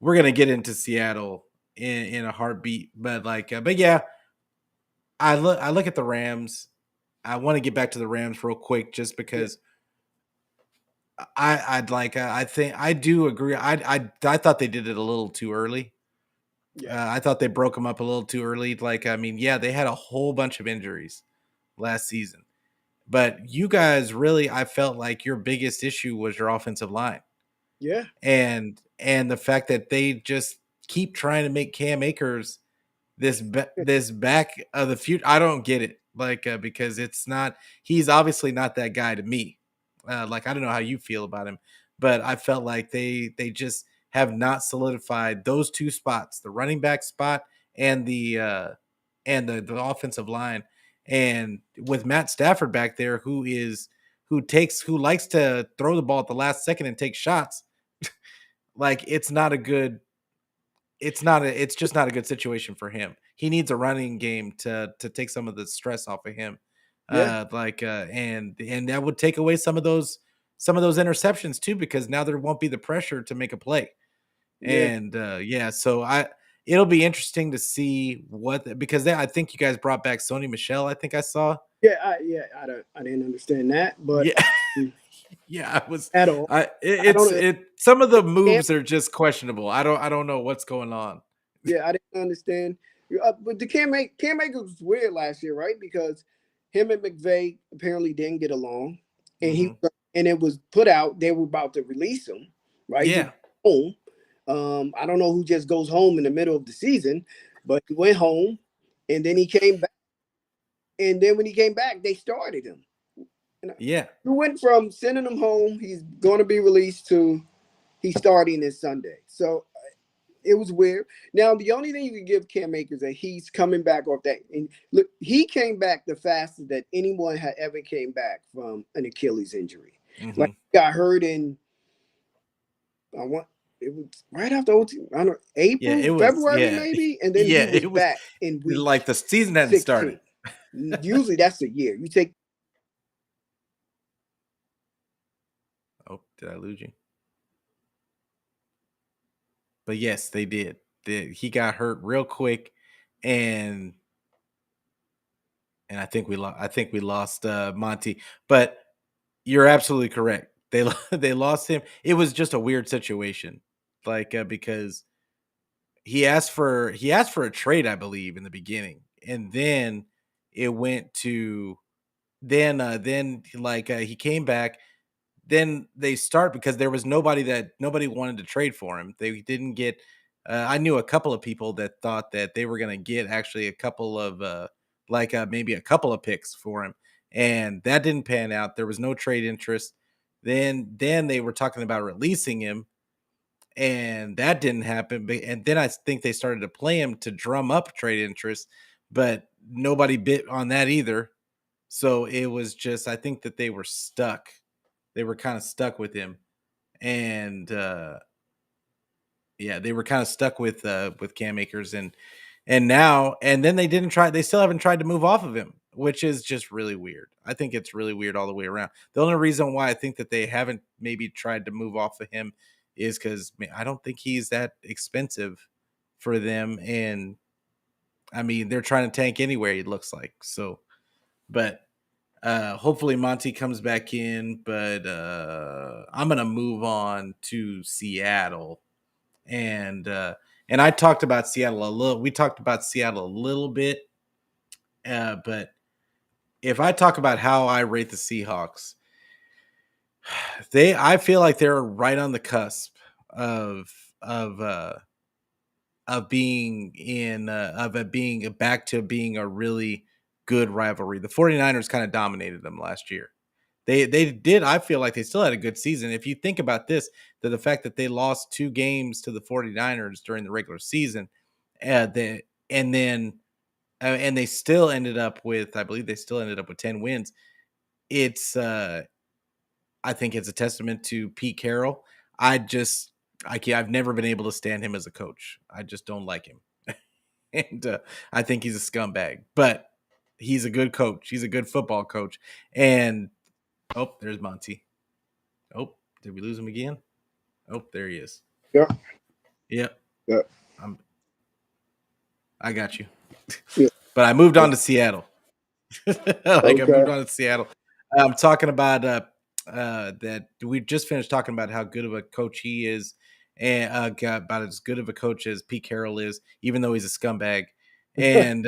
We're gonna get into Seattle in a heartbeat, but yeah, I look at the Rams. I want to get back to the Rams real quick, just Yeah, because I think I do agree. I thought they did it a little too early. yeah, I thought they broke them up a little too early. I mean, yeah, they had a whole bunch of injuries last season, but you guys really, I felt like your biggest issue was your offensive line. yeah, And the fact that they just keep trying to make Cam Akers this back of the future. I don't get it. Because it's not, he's obviously not that guy to me. I don't know how you feel about him, but I felt like they just have not solidified those two spots, the running back spot and the offensive line. And with Matt Stafford back there, who likes to throw the ball at the last second and take shots, it's not a good it's just not a good situation for him. He needs a running game to take some of the stress off of him. yeah, And that would take away some of those interceptions too, because now there won't be the pressure to make a play. yeah, And yeah, so it'll be interesting to see because I think you guys brought back Sony Michelle, I think I saw. yeah. I didn't understand that, but Yeah. um, Yeah, I was at all, I it, I it's don't. it some of the Cam, moves are just questionable. I don't know what's going on. yeah, I didn't understand. But the Cam Akers was weird last year, right? Because him and McVay apparently didn't get along, and Mhm. and it was put out they were about to release him, right? He Yeah. went home. I don't know who just goes home in the middle of the season, but he went home, and then he came back. And then when he came back, they started him. And Yeah. we went from sending him home, he's going to be released, to he's starting this Sunday. So it was weird. Now, the only thing you can give Cam Akers is that he's coming back off that. And look, he came back the fastest that anyone had ever came back from an Achilles injury. Like, Mhm. he got hurt in, it was right after OT, I don't know, Yeah, April, it was February yeah. maybe. And then Yeah, he was it was back in week like the season hadn't started. 16. Usually that's a year. You take Oh, did I lose you? But yes, they did. He got hurt real quick, and I think we lost Monte. But you're absolutely correct. They lost him. It was just a weird situation. Because he asked for a trade, I believe, in the beginning. And then it went to then he came back. Then they start because there was nobody wanted to trade for him. They didn't get. I knew a couple of people that thought that they were going to get actually a couple of maybe a couple of picks for him, and that didn't pan out. There was no trade interest. Then they were talking about releasing him, and that didn't happen. And then I think they started to play him to drum up trade interest, but nobody bit on that either. So it was just, I think that they were stuck. They were kind of stuck with him. and yeah, they were kind of stuck with Cam Akers, and now and then they still haven't tried to move off of him, which is just really weird. I think it's really weird all the way around. The only reason why I think that they haven't maybe tried to move off of him is because I don't think he's that expensive for them, and I mean they're trying to tank anywhere. It looks like so, but hopefully Monte comes back in. But I'm gonna move on to Seattle, and I talked about Seattle a little. We talked about Seattle a little bit, but if I talk about how I rate the Seahawks, I feel like they're right on the cusp of of uh of being in of it being back to being a really good rivalry. The 49ers kind of dominated them last year. They did. I feel like they still had a good season. If you think about this, that the fact that they lost 2 games to the 49ers during the regular season, and then and they still ended up with, I believe they still ended up with 10 wins. It's I think it's a testament to Pete Carroll. I just I've never been able to stand him as a coach. I just don't like him. And I think he's a scumbag, but he's a good coach. He's a good football coach. And oh, there's Monty. Oh, did we lose him again? Oh, there he is. Yeah. Yep. Yeah. I got you. Yeah. But I moved on to Seattle. I moved on to Seattle. I'm talking about that we just finished talking about how good of a coach he is, and about as good of a coach as Pete Carroll is, even though he's a scumbag. And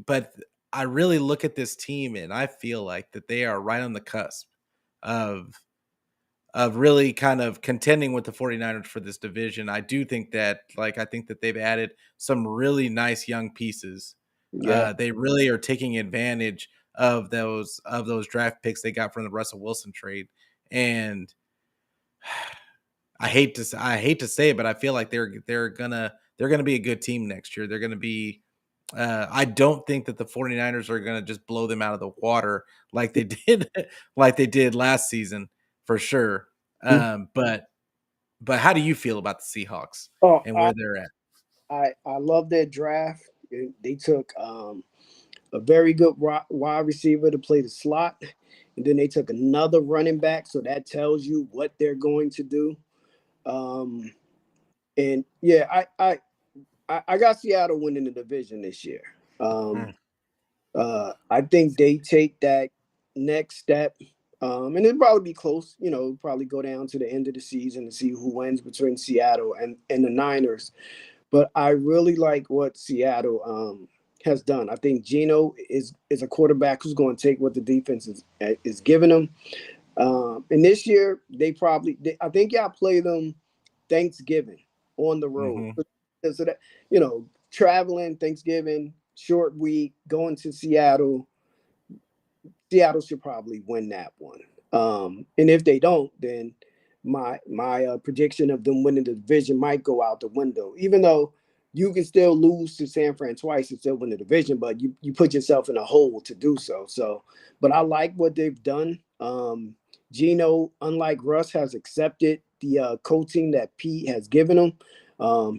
but I really look at this team and I feel like that they are right on the cusp of really kind of contending with the 49ers for this division. I do think that I think that they've added some really nice young pieces. Yeah. They really are taking advantage of those draft picks they got from the Russell Wilson trade. And I hate to say it, but I feel like they're gonna be a good team next year. They're gonna be I don't think that the 49ers are gonna just blow them out of the water like they did like they did last season for sure. But how do you feel about the Seahawks Oh, and where they're at? I love their draft. They took a very good wide receiver to play the slot, and then they took another running back. So that tells you what they're going to do. Um, and yeah, I got Seattle winning the division this year. Mm, I think they take that next step. And it'll probably be close, probably go down to the end of the season and see who wins between Seattle and the Niners. But I really like what Seattle has done. I think Geno is a quarterback who's going to take what the defense is giving him. And this year, I think y'all play them Thanksgiving on the road. mhm. So that, traveling Thanksgiving, short week, going to Seattle. Seattle should probably win that one. And if they don't, then my prediction of them winning the division might go out the window. Even though you can still lose to San Fran twice and still win the division, but you put yourself in a hole to do so. So, but I like what they've done. Gino, unlike Russ, has accepted the coaching that Pete has given him.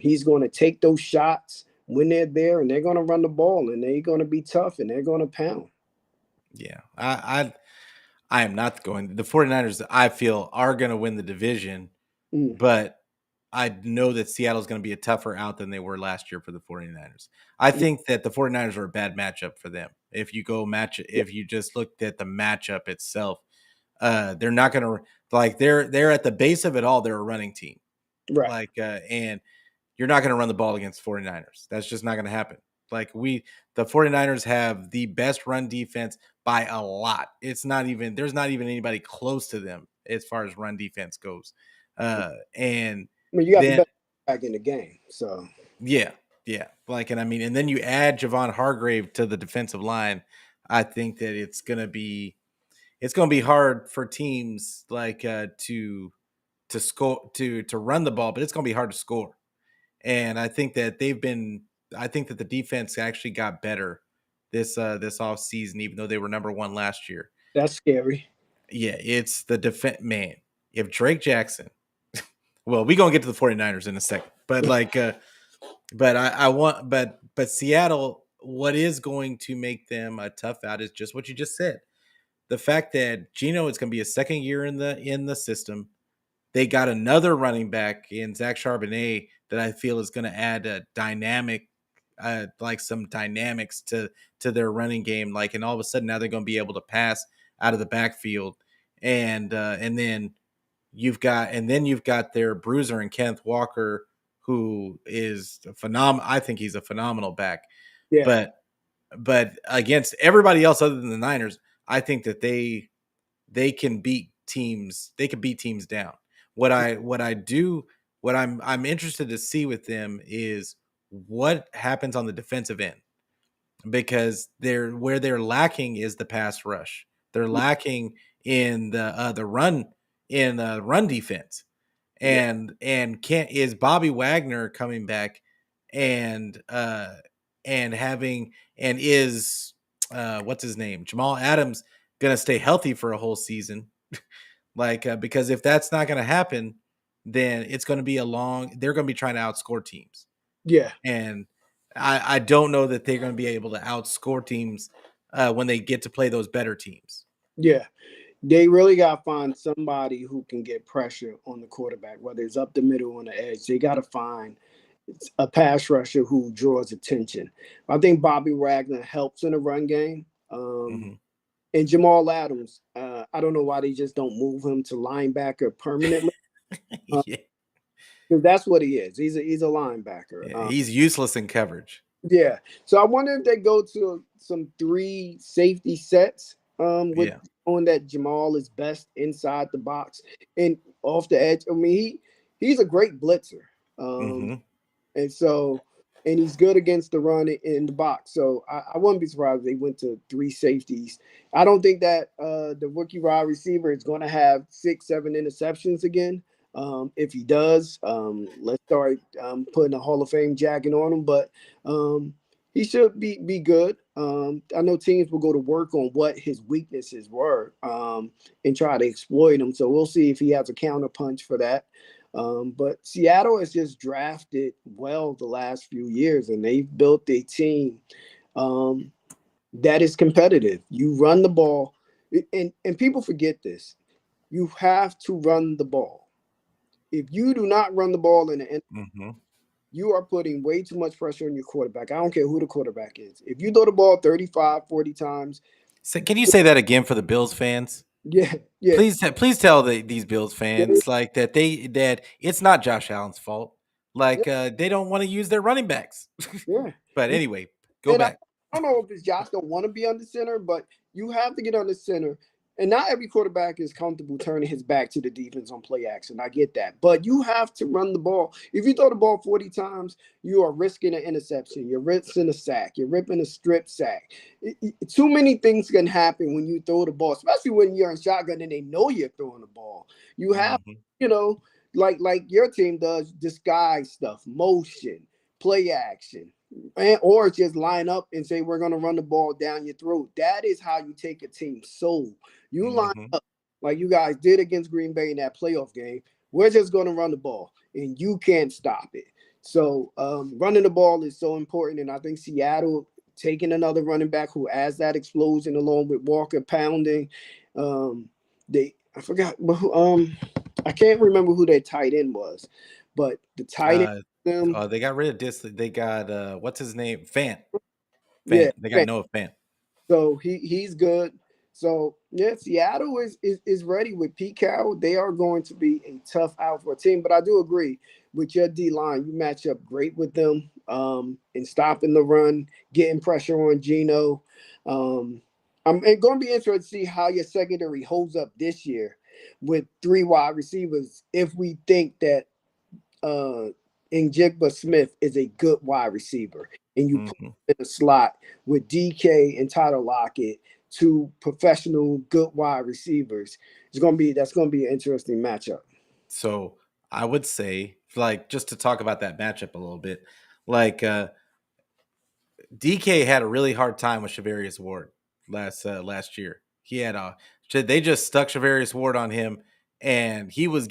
He's going to take those shots when they're there, and they're going to run the ball, and they're going to be tough, and they're going to pound. Yeah. I am not going. The 49ers, I feel, are going to win the division, Mm, but I know that Seattle's going to be a tougher out than they were last year for the 49ers. I yeah, think that the 49ers are a bad matchup for them. If you just looked at the matchup itself, they're not going to they're at the base of it all. They're a running team, right. and you're not going to run the ball against 49ers. That's just not going to happen. The 49ers have the best run defense by a lot. There's not even anybody close to them as far as run defense goes. And I mean, you got the then best back in the game, so yeah, yeah. And then you add Javon Hargrave to the defensive line. I think that it's gonna be hard for teams to score to run the ball, but it's gonna be hard to score. And I think that the defense actually got better this off season, even though they were number one last year. that's scary. Yeah, it's the defense man. If Drake Jackson, well, we're gonna get to the 49ers in a second, but but I want but Seattle, what is going to make them a tough out is just what you just said. The fact that Geno is gonna be a second year in the system. They got another running back in Zach Charbonnet that I feel is going to add a dynamic, like some dynamics to their running game. Like, and all of a sudden now they're going to be able to pass out of the backfield, and then you've got their bruiser and Kenneth Walker, who is a phenomenal. I think he's a phenomenal back, Yeah, but against everybody else other than the Niners, I think that they can beat teams. They can beat teams down. What I'm interested to see with them is what happens on the defensive end, because they're lacking is the pass rush. They're lacking in the run defense. yeah, And can't is Bobby Wagner coming back, and having and is what's his name, Jamal Adams, gonna stay healthy for a whole season? Because if that's not gonna happen, then it's gonna be they're gonna be trying to outscore teams, yeah, and I don't know that they're gonna be able to outscore teams when they get to play those better teams. yeah. They really got to find somebody who can get pressure on the quarterback, whether it's up the middle or on the edge. They got to find a pass rusher who draws attention. I think Bobby Wagner helps in the run game. Mhm. And Jamal Adams, I don't know why they just don't move him to linebacker permanently. Uh, Yeah. 'Cause that's what he is. He's a linebacker. Yeah, he's useless in coverage. Yeah. So I wonder if they go to some three safety sets with Yeah. on that Jamal is best inside the box and off the edge. I mean, he's a great blitzer. Um, Mhm. and so and he's good against the run in the box. So I wouldn't be surprised if they went to three safeties. I don't think that the rookie wide receiver is going to have 6-7 interceptions again. If he does, let's start putting a Hall of Fame jacket on him. But he should be good. I know teams will go to work on what his weaknesses were and try to exploit them. So we'll see if he has a counter punch for that. But Seattle has just drafted well the last few years, and they've built a team um, that is competitive. You run the ball, and people forget this. You have to run the ball. If you do not run the ball in the end, Mhm. you are putting way too much pressure on your quarterback. I don't care who the quarterback is. If you throw the ball 35, 40 times, So can you say that again for the Bills fans? yeah, yeah, Please tell these Bills yeah, fans like that it's not Josh Allen's fault. yeah, They don't want to use their running backs. yeah. But anyway, go And I back. don't know if it's Josh don't want to be under center, but you have to get under center. And not every quarterback is comfortable turning his back to the defense on play action. I get that. But you have to run the ball. If you throw the ball 40 times, you are risking an interception. You're risking a sack. You're ripping a strip sack. Too many things can happen when you throw the ball, especially when you're in shotgun and they know you're throwing the ball. You have, Mhm. you know, like your team does, disguise stuff, motion, play action, or just line up and say we're going to run the ball down your throat. That is how you take a team soul. You line Mhm. up like you guys did against Green Bay in that playoff game. We're just going to run the ball, and you can't stop it. So running the ball is so important, and I think Seattle taking another running back who adds that explosion along with Walker pounding. They I forgot, but I can't remember who their tight end was, but the tight end Uh, them, they got rid of this. They got what's his name? Fant. yeah. Fant. They got Noah Fant. So he's good. So yeah, Seattle is ready with Pete Carroll. They are going to be a tough out for a team. But I do agree with your D line. You match up great with them in stopping the run, getting pressure on Geno. I'm going to be interested to see how your secondary holds up this year with three wide receivers. If we think that uh Njigba Smith is a good wide receiver, and you put Mhm. him in a slot with DK and Tyler Lockett, two professional good wide receivers. That's gonna be an interesting matchup. So I would say, like, just to talk about that matchup a little bit, like DK had a really hard time with Shavarius Ward last year. They just stuck Shavarius Ward on him, and he was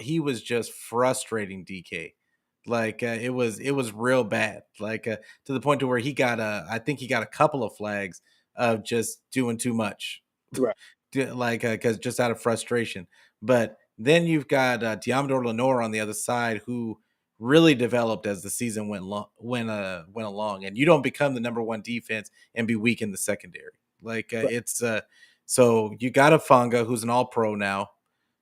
he was just frustrating DK. Like it was real bad. Like to the point to where he got I think he got a couple of flags of just doing too much, Right. like because just out of frustration. But then you've got Diamador Lenore on the other side, who really developed as the season went along. And you don't become the number one defense and be weak in the secondary. Like Right. it's so you got a Funga who's an all pro now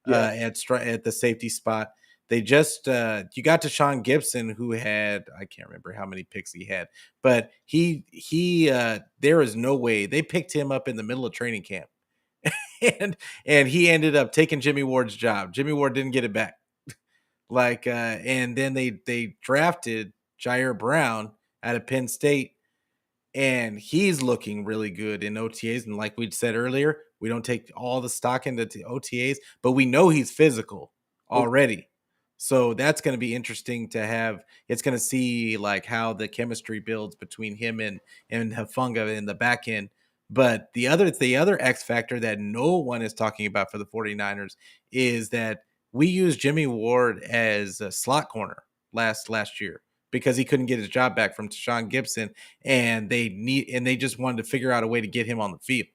Yeah. at the safety spot. They just you got to Sean Gibson, who had, I can't remember how many picks he had, but he there is no way they picked him up in the middle of training camp. And he ended up taking Jimmy Ward's job. Jimmy Ward didn't get it back. Like and then they drafted Jair Brown out of Penn State, and he's looking really good in OTAs. And like we said earlier, we don't take all the stock into OTAs, but we know he's physical Okay. already. So that's going to be interesting to have. It's going to see like how the chemistry builds between him and Hafunga in the back end. But the other X factor that no one is talking about for the 49ers is that we used Jimmy Ward as a slot corner last year because he couldn't get his job back from Sean Gibson, and they just wanted to figure out a way to get him on the field.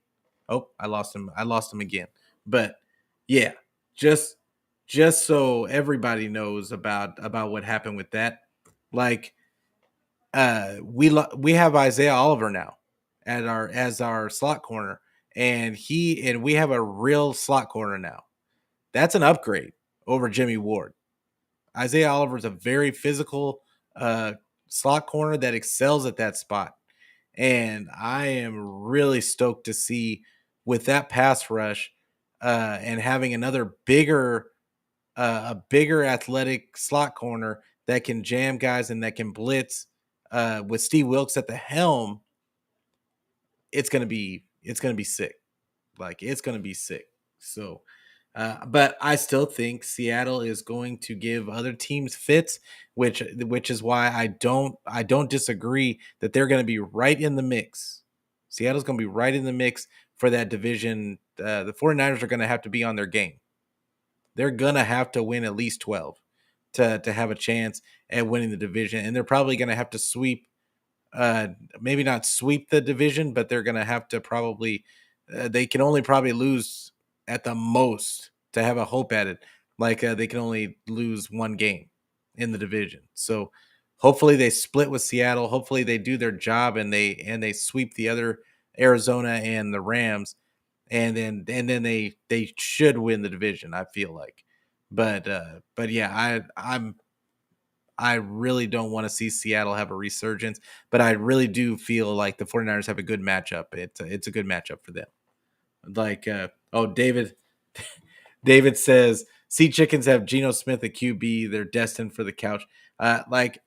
Oh, I lost him. I lost him again. But yeah, just so everybody knows about what happened with that. Like we have Isaiah Oliver now as our slot corner, and we have a real slot corner now. That's an upgrade over Jimmy Ward. Isaiah Oliver is a very physical slot corner that excels at that spot. And I am really stoked to see with that pass rush and having another a bigger athletic slot corner that can jam guys and that can blitz with Steve Wilkes at the helm. It's gonna be sick. Like it's gonna be sick. So but I still think Seattle is going to give other teams fits, which is why I don't disagree that they're going to be right in the mix. Seattle's going to be right in the mix for that division. The 49ers are going to have to be on their game. They're going to have to win at least 12 to have a chance at winning the division, and they're probably going to have to sweep maybe not sweep the division, but they're going to have to probably they can only probably lose at the most to have a hope at it. Like they can only lose one game in the division. So hopefully they split with Seattle. Hopefully they do their job and they sweep the other Arizona and the Rams, and then they should win the division. I feel like, but yeah, I really don't want to see Seattle have a resurgence, but I really do feel like the 49ers have a good matchup. It's a good matchup for them. Like, David says, Sea Chickens have Geno Smith at QB. They're destined for the couch. Like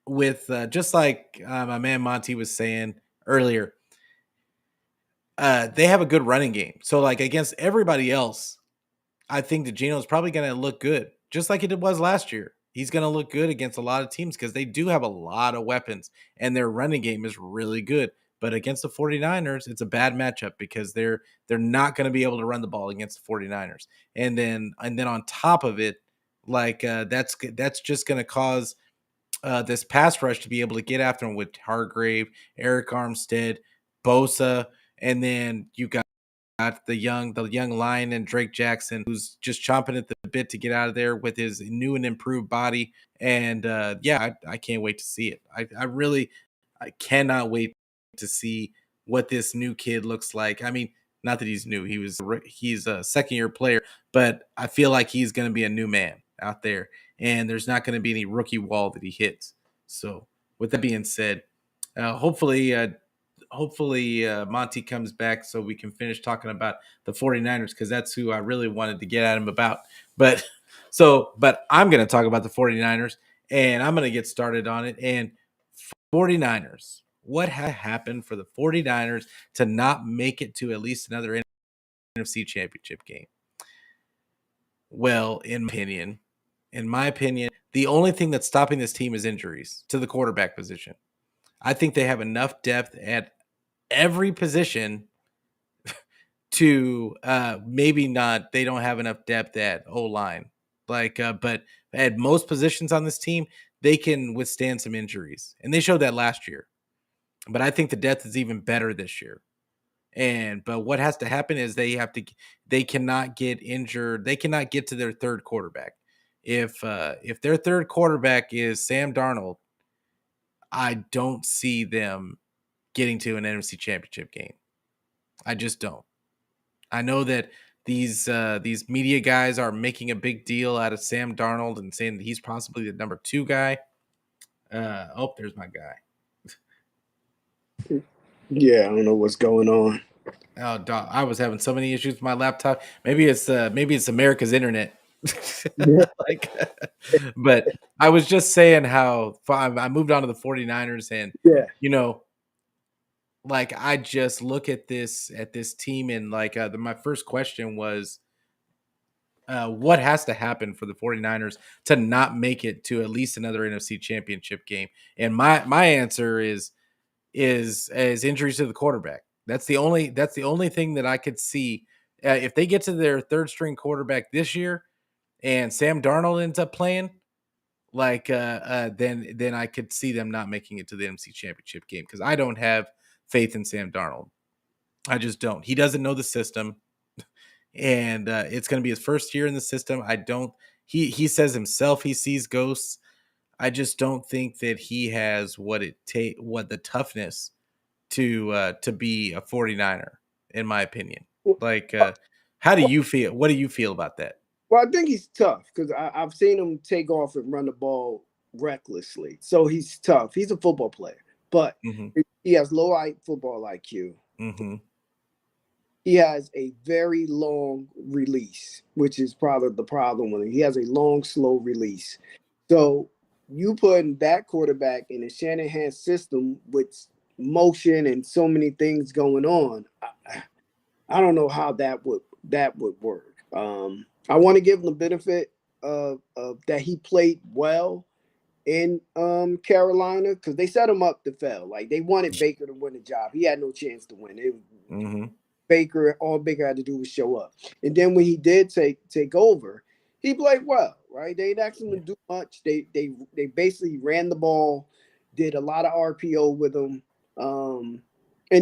with just like my man Monte was saying earlier, they have a good running game. So like against everybody else, I think that Geno is probably going to look good, just like it was last year. He's going to look good against a lot of teams because they do have a lot of weapons and their running game is really good. But against the 49ers, it's a bad matchup because they're not going to be able to run the ball against the 49ers. And then on top of it, like that's just going to cause this pass rush to be able to get after him with Hargrave, Eric Armstead, Bosa, and then you got the young lion and Drake Jackson, who's just chomping at the bit to get out of there with his new and improved body. And I can't wait to see it. I cannot wait to see what this new kid looks like. I mean, not that he's new; he's a second year player, but I feel like he's going to be a new man out there, and there's not going to be any rookie wall that he hits. So, with that being said, hopefully Monty comes back so we can finish talking about the 49ers because that's who I really wanted to get at him about. But I'm going to talk about the 49ers and I'm going to get started on it. And 49ers, what happened for the 49ers to not make it to at least another NFC championship game? Well, in my opinion, the only thing that's stopping this team is injuries to the quarterback position. I think they have enough depth at every position to maybe not. They don't have enough depth at O-line, but at most positions on this team, they can withstand some injuries, and they showed that last year. But I think the depth is even better this year. But what has to happen is they cannot get injured. They cannot get to their third quarterback. If their third quarterback is Sam Darnold, I don't see them getting to an NFC Championship game. I just don't. I know that these media guys are making a big deal out of Sam Darnold and saying that he's possibly the number 2 guy. There's my guy. Yeah, I don't know what's going on. Oh, dog, I was having so many issues with my laptop. Maybe it's America's internet. Yeah. But I was just saying how I moved on to the 49ers, and Yeah. I just look at this team, and my first question was, what has to happen for the 49ers to not make it to at least another NFC Championship game? And my answer is injuries to the quarterback. That's the only thing that I could see. If they get to their third string quarterback this year, and Sam Darnold ends up playing, then I could see them not making it to the NFC Championship game, because I don't have faith in Sam Darnold. I just don't. He doesn't know the system, and it's going to be his first year in the system. I don't. He says himself he sees ghosts. I just don't think that he has what the toughness to be a 49er, in my opinion. How do you feel? What do you feel about that? Well, I think he's tough because I've seen him take off and run the ball recklessly. So he's tough. He's a football player, but he has low football IQ. He has a very long release, which is probably the problem with him. He has a long, slow release. So you put that quarterback in a Shanahan system with motion and so many things going on, I don't know how that would work. I want to give him the benefit of that he played well in Carolina, because they set him up to fail. Like, they wanted Baker to win the job. He had no chance to win. It was Baker. All Baker had to do was show up. And then when he did take over, he played well, right? They didn't ask him to do much. They basically ran the ball, did a lot of RPO with him, and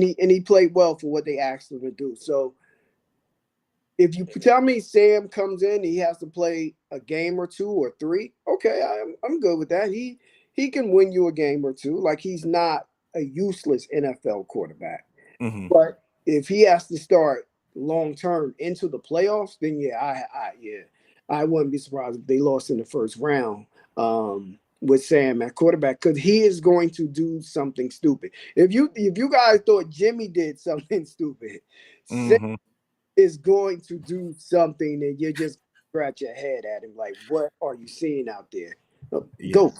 he played well for what they asked him to do. So if you tell me Sam comes in, he has to play a game or 2 or 3, okay, I'm good with that. He can win you a game or 2. Like, he's not a useless NFL quarterback. But if he has to start long term into the playoffs, then I wouldn't be surprised if they lost in the first round with Sam at quarterback, because he is going to do something stupid. If you guys thought Jimmy did something stupid, Sam is going to do something and you just scratch your head at him like, what are you seeing out there? Go,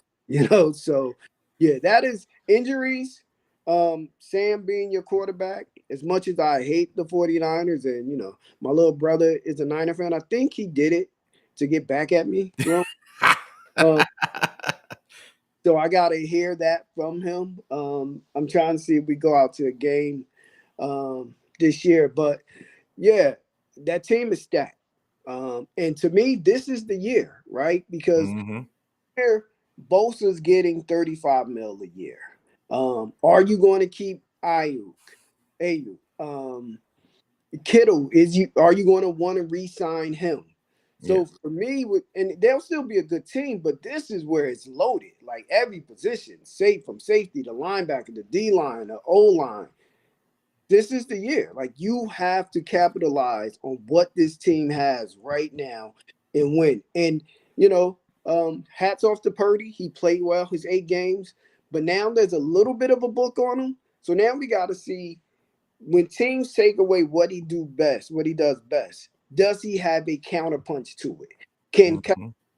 so yeah, that is injuries. Sam being your quarterback, as much as I hate the 49ers, and my little brother is a Niner fan, I think he did it to get back at me. So I gotta hear that from him. I'm trying to see if we go out to a game this year, but yeah, that team is stacked. And to me, this is the year, right? Because here, Bosa's getting $35 million a year. Are you going to keep Ayuk? Kittle, are you going to want to re-sign him? So for me, and they'll still be a good team, but this is where it's loaded. Like, every position, from safety to linebacker to D-line to O-line. This is the year. Like, you have to capitalize on what this team has right now and win. And, hats off to Purdy. He played well his 8 games, but now there's a little bit of a book on him. So now we got to see, when teams take away what he does best, does he have a counterpunch to it? Can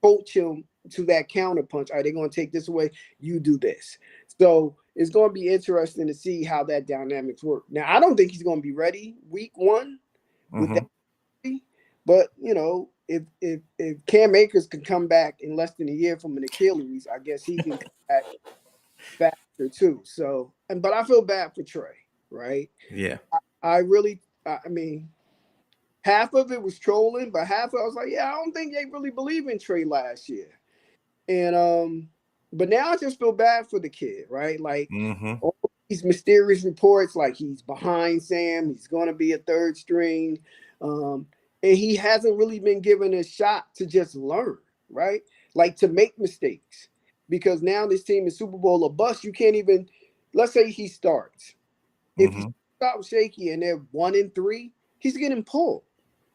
coach him to that counterpunch? Are they going to take this away? You do this. So it's going to be interesting to see how that dynamics work. Now, I don't think he's going to be ready week 1 with that. But, if Cam Akers can come back in less than a year from an Achilles, I guess he can come back faster too. So, but I feel bad for Trey, right? Yeah. I mean, half of it was trolling, but half of it I was like, yeah, I don't think they really believe in Trey last year. And but now I just feel bad for the kid, right? Like Mm-hmm. all these mysterious reports, like he's behind Sam, he's gonna be a third string. Um, and he hasn't really been given a shot to just learn, right? Like to make mistakes. Because now this team is Super Bowl or bust. You can't even, let's say he starts. If he Mm-hmm. starts shaky and they're 1-3, he's getting pulled,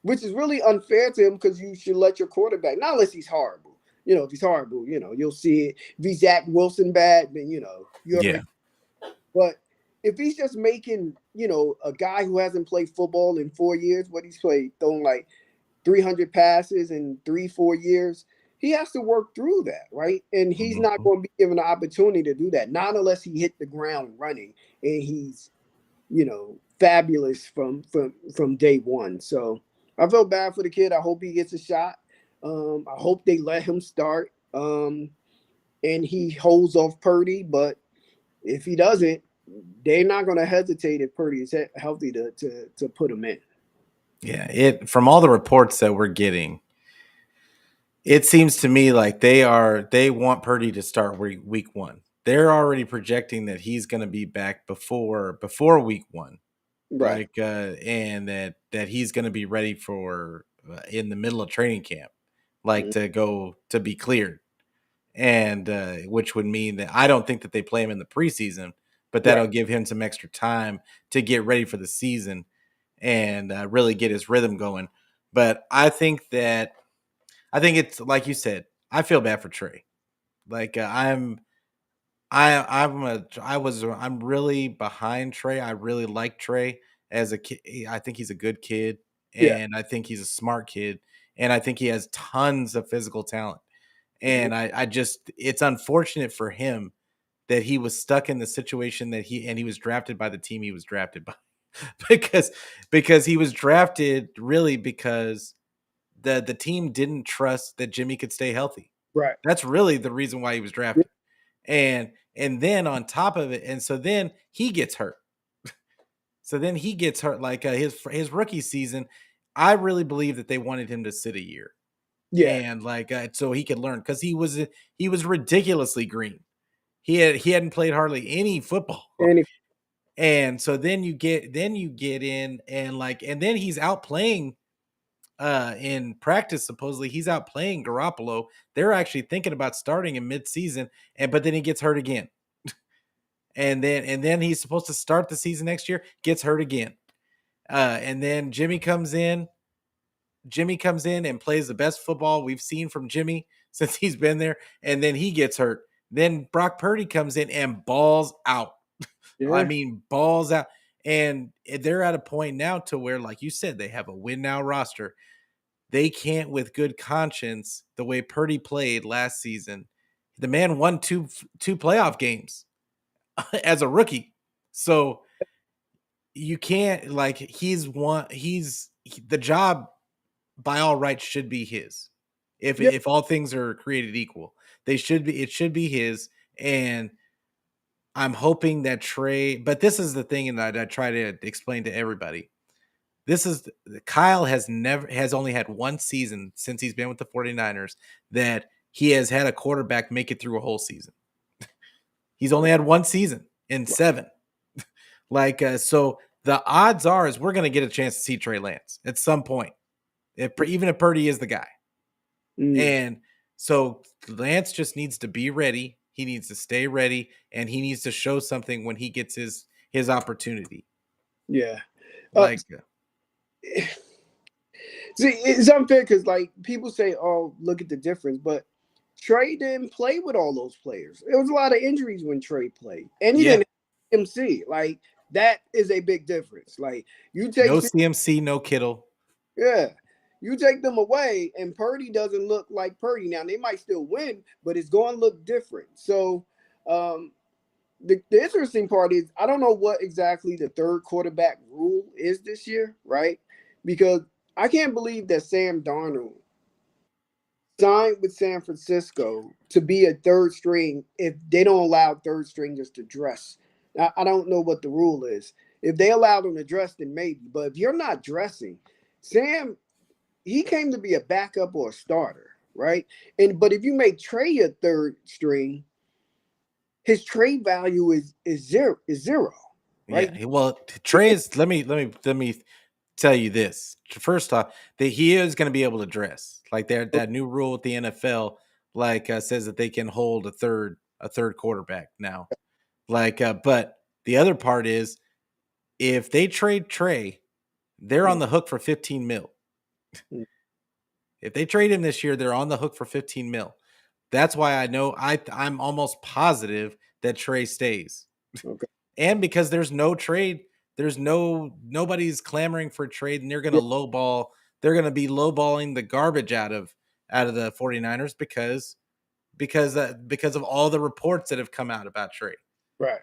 which is really unfair to him because you should let your quarterback, not unless he's horrible. If he's horrible, you'll see it. If he's Zach Wilson bad, then you Yeah. already. But if he's just making, a guy who hasn't played football in 4 years, what he's played, throwing like 300 passes in 3-4 years, he has to work through that, right? And he's not Mm-hmm. going to be given the opportunity to do that, not unless he hit the ground running and he's fabulous from day one. So I feel bad for the kid. I hope he gets a shot. I hope they let him start. And he holds off Purdy, but if he doesn't, they're not going to hesitate if Purdy is healthy to put him in. Yeah. It from all the reports that we're getting, it seems to me like they want Purdy to start week one. They're already projecting that he's going to be back before week one, Right. like and that he's going to be ready for in the middle of training camp, like Mhm. to be cleared, and which would mean that I don't think that they play him in the preseason, but Right. that'll give him some extra time to get ready for the season and really get his rhythm going. But I think it's like you said. I feel bad for Trey. Like I'm really behind Trey. I really like Trey as a kid. I think he's a good kid, Yeah. and I think he's a smart kid, and I think he has tons of physical talent. Mhm. And I just it's unfortunate for him that he was stuck in the situation that he was drafted by the team he was drafted by because he was drafted really because the team didn't trust that Jimmy could stay healthy. Right. That's really the reason why he was Yeah. drafted. And then on top of it, and so then he gets hurt. So then he gets hurt like his rookie season. I really believe that they wanted him to sit a year Yeah. and like so he could learn because he was ridiculously green. He hadn't played hardly any football. And if, And so then you get in and then he's out playing in practice. Supposedly he's out playing Garoppolo. They're actually thinking about starting him mid-season, but then he gets hurt again. And then he's supposed to start the season next year, gets hurt again. And then Jimmy comes in and plays the best football we've seen from Jimmy since he's been there, and then he gets hurt. Then Brock Purdy comes in and balls out. I yeah. mean, balls out. And they're at a point now to where, like you said, they have a win now roster. They can't, with good conscience, the way Purdy played last season. The man won two playoff games as a rookie. So you can't like the job by all rights should be his. Yeah. If all things are created equal, it should be his. And I'm hoping that Trey, but this is the thing, and I try to explain to everybody. This is Kyle has only had one season since he's been with the 49ers that he has had a quarterback make it through a whole season. He's only had one season in 7. Like so the odds are is we're going to get a chance to see Trey Lance at some point. Even if Purdy is the guy. Mm, And so Lance just needs to be ready. He needs to stay ready and he needs to show something when he gets his opportunity. yeah. Uh, Like See, it's unfair because like people say, "Oh, look at the difference," but Trey didn't play with all those players. There was a lot of injuries when Trey played, and he yeah, didn't have MC. Like that is a big difference. Like you take, no CMC, no Kittle. yeah, you take them away, and Purdy doesn't look like Purdy. Now they might still win, but it's going to look different. So, um, the interesting part is I don't know what exactly the third quarterback rule is this year, right? Because I can't believe that Sam Darnold signed with San Francisco to be a third string if they don't allow third stringers to dress. I don't know what the rule is. If they allow them to dress, then maybe. But if you're not dressing, Sam, he came to be a backup or a starter, right? But if you make Trey a third string, his trade value is zero, right? Yeah. Well, Trey is. Let me tell you this. First off, that he is going to be able to dress. Like that new rule with the NFL, like says that they can hold a third quarterback now. Like, but the other part is if they trade Trey, they're on the hook for 15 mil. If they trade him this year, they're on the hook for 15 mil. That's why I know I'm almost positive that Trey stays. Okay. And because there's no trade, nobody's clamoring for a trade, and they're gonna be lowballing the garbage out of the 49ers because of all the reports that have come out about Trey. Right.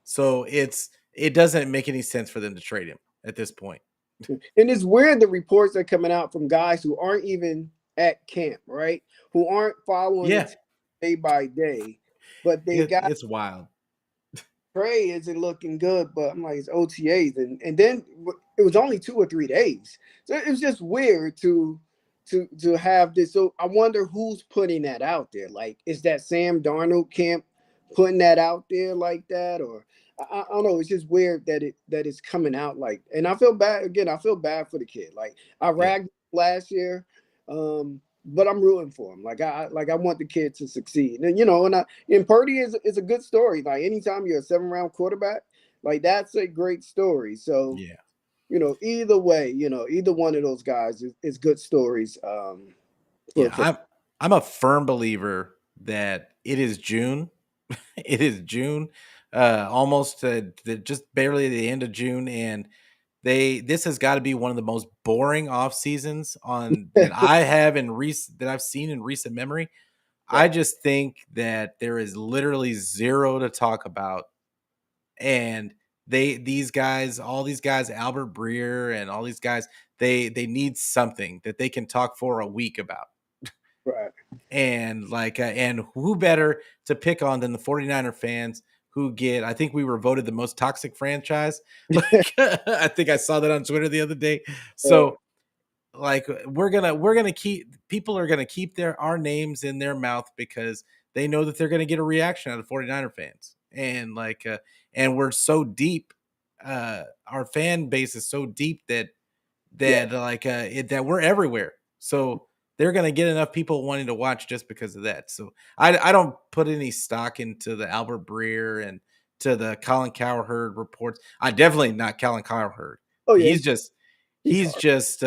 So it doesn't make any sense for them to trade him at this point. And it's weird the reports are coming out from guys who aren't even at camp, right? Who aren't following Yeah, the team day by day, but they got it's wild. Trey isn't looking good. But I'm like, it's OTAs, and then it was only 2 or 3 days, so it was just weird to have this. So I wonder who's putting that out there. Like, is that Sam Darnold camp putting that out there like that, or I don't know. It's just weird that it's coming out like. And I feel bad again. I feel bad for the kid. Like I Yeah. ragged him last year, but I'm rooting for him. I want the kid to succeed. And and Purdy is a good story. Like anytime you're a 7th-round quarterback, like that's a great story. So Yeah. either way, either one of those guys is good stories. Yeah, For I'm a firm believer that it is June. It is June, almost just barely the end of June, and this has got to be one of the most boring off seasons on that I have that I've seen in recent memory. I right, just think that there is literally zero to talk about, and all these guys, Albert Breer and all these guys, they need something that they can talk for a week about. right. And and who better to pick on than the 49er fans who get, I think we were voted the most toxic franchise. Like I think I saw that on Twitter the other day. Uh, So like we're gonna keep people are gonna keep our names in their mouth because they know that they're gonna get a reaction out of 49er fans. And and we're so deep, our fan base is so deep yeah. that we're everywhere. So they're going to get enough people wanting to watch just because of that. So I don't put any stock into the Albert Breer and to the Colin Cowherd reports. I definitely not Colin Cowherd. Oh yeah, He's just he's he's hard. just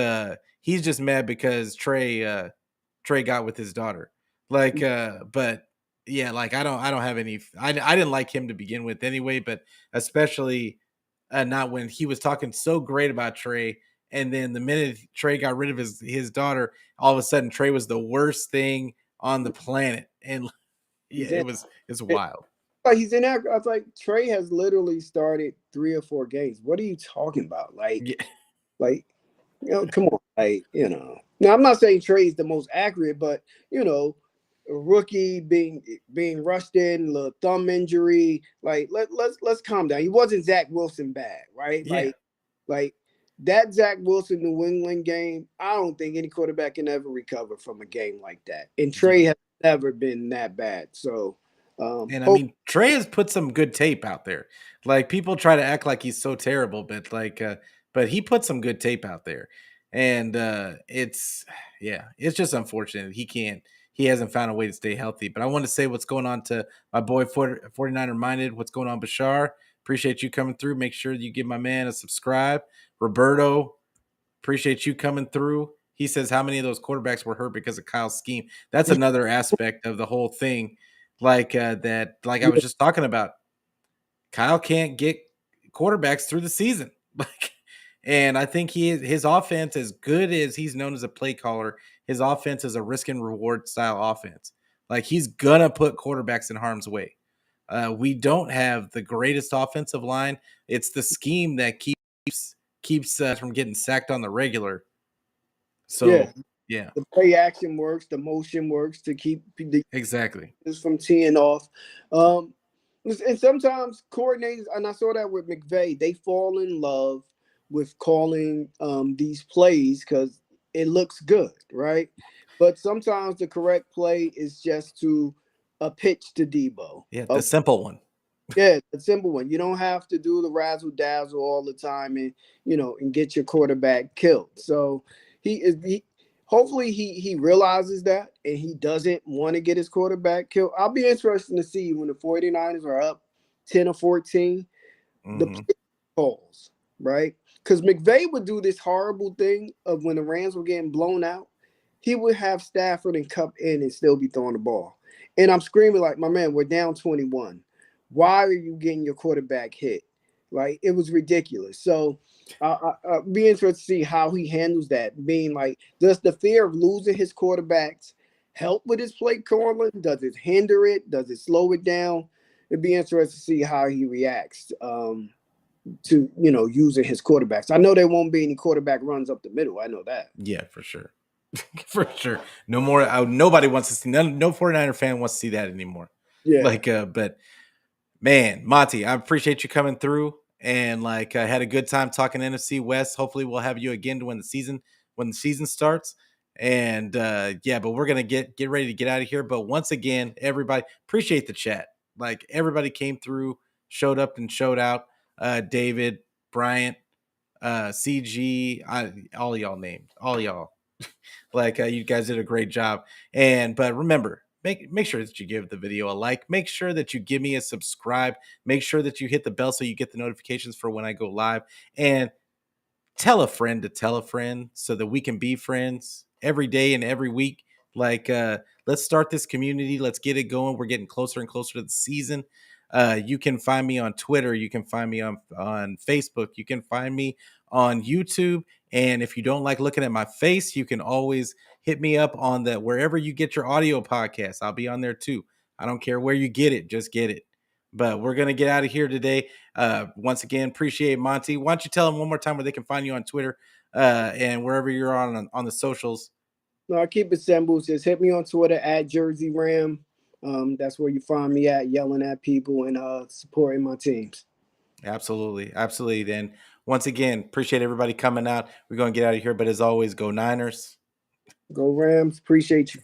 he's just mad because Trey got with his daughter. But yeah, like I don't have any. I didn't like him to begin with anyway, but especially not when he was talking so great about Trey, and then the minute Trey got rid of his daughter, all of a sudden Trey was the worst thing on the planet. And yeah, He's in. it's wild. Like he's in there. I was like, Trey has literally started 3 or 4 games. What are you talking about? Yeah, Like, come on. Like, Now I'm not saying Trey's the most accurate, but a rookie being rushed in, little thumb injury. Like, let's calm down. He wasn't Zach Wilson bad, right? yeah, Like that Zach Wilson New England game. I don't think any quarterback can ever recover from a game like that. And yeah. Trey has never been that bad. So, And I mean, Trey has put some good tape out there. Like people try to act like he's so terrible, but he put some good tape out there. And it's just unfortunate he hasn't found a way to stay healthy. But I want to say what's going on to my boy 49er Minded. What's going on, Bashar? Appreciate you coming through. Make sure you give my man a subscribe. Roberto, appreciate you coming through. He says how many of those quarterbacks were hurt because of Kyle's scheme. That's another aspect of the whole thing. Like I was just talking about. Kyle can't get quarterbacks through the season. Like, and I think his offense, as good as he's known as a play caller, his offense is a risk and reward style offense. Like he's gonna put quarterbacks in harm's way. We don't have the greatest offensive line. It's the scheme that keeps from getting sacked on the regular. yeah, So yeah, the play action works, the motion works to keep the exactly. from teeing off. And sometimes coordinators, and I saw that with McVay, they fall in love with calling these plays because it looks good, right? But sometimes the correct play is just to a pitch to Debo. Yeah, the simple one. Yeah, a simple one. You don't have to do the razzle dazzle all the time and and get your quarterback killed. So hopefully he realizes that and he doesn't want to get his quarterback killed. I'll be interested to see when the 49ers are up 10 or 14, the Mm-hmm. play calls, right? Because McVay would do this horrible thing of when the Rams were getting blown out, he would have Stafford and Cup in and still be throwing the ball. And I'm screaming like, my man, we're down 21. Why are you getting your quarterback hit? Like it was ridiculous. So I'll be interested to see how he handles that. Being like, does the fear of losing his quarterbacks help with his play calling? Does it hinder it? Does it slow it down? It'd be interesting to see how he reacts to using his quarterbacks. I know there won't be any quarterback runs up the middle. I know that. Yeah, for sure. For sure. No more. Nobody wants to see. No 49er fan wants to see that anymore. Yeah. But man, Monte, I appreciate you coming through, and I had a good time talking NFC West. Hopefully, we'll have you again when the season starts. And yeah, but we're gonna get ready to get out of here. But once again, everybody, appreciate the chat. Like everybody came through, showed up and showed out. David, Bryant, CG, all y'all named, all y'all. You guys did a great job. But remember, make sure that you give the video a like. Make sure that you give me a subscribe. Make sure that you hit the bell so you get the notifications for when I go live. And tell a friend to tell a friend so that we can be friends every day and every week. Let's start this community. Let's get it going. We're getting closer and closer to the season. You can find me on Twitter. You can find me on Facebook. You can find me on YouTube. And if you don't like looking at my face, you can always hit me up on wherever you get your audio podcast. I'll be on there too. I don't care where you get it, just get it. But we're going to get out of here today. Once again, appreciate Monte. Why don't you tell them one more time where they can find you on Twitter and wherever you're on the socials. No, I keep it simple. Just hit me on Twitter at Jersey Ram. That's where you find me at, yelling at people and supporting my teams. Absolutely. Absolutely. Then once again, appreciate everybody coming out. We're going to get out of here. But as always, go Niners. Go Rams. Appreciate you.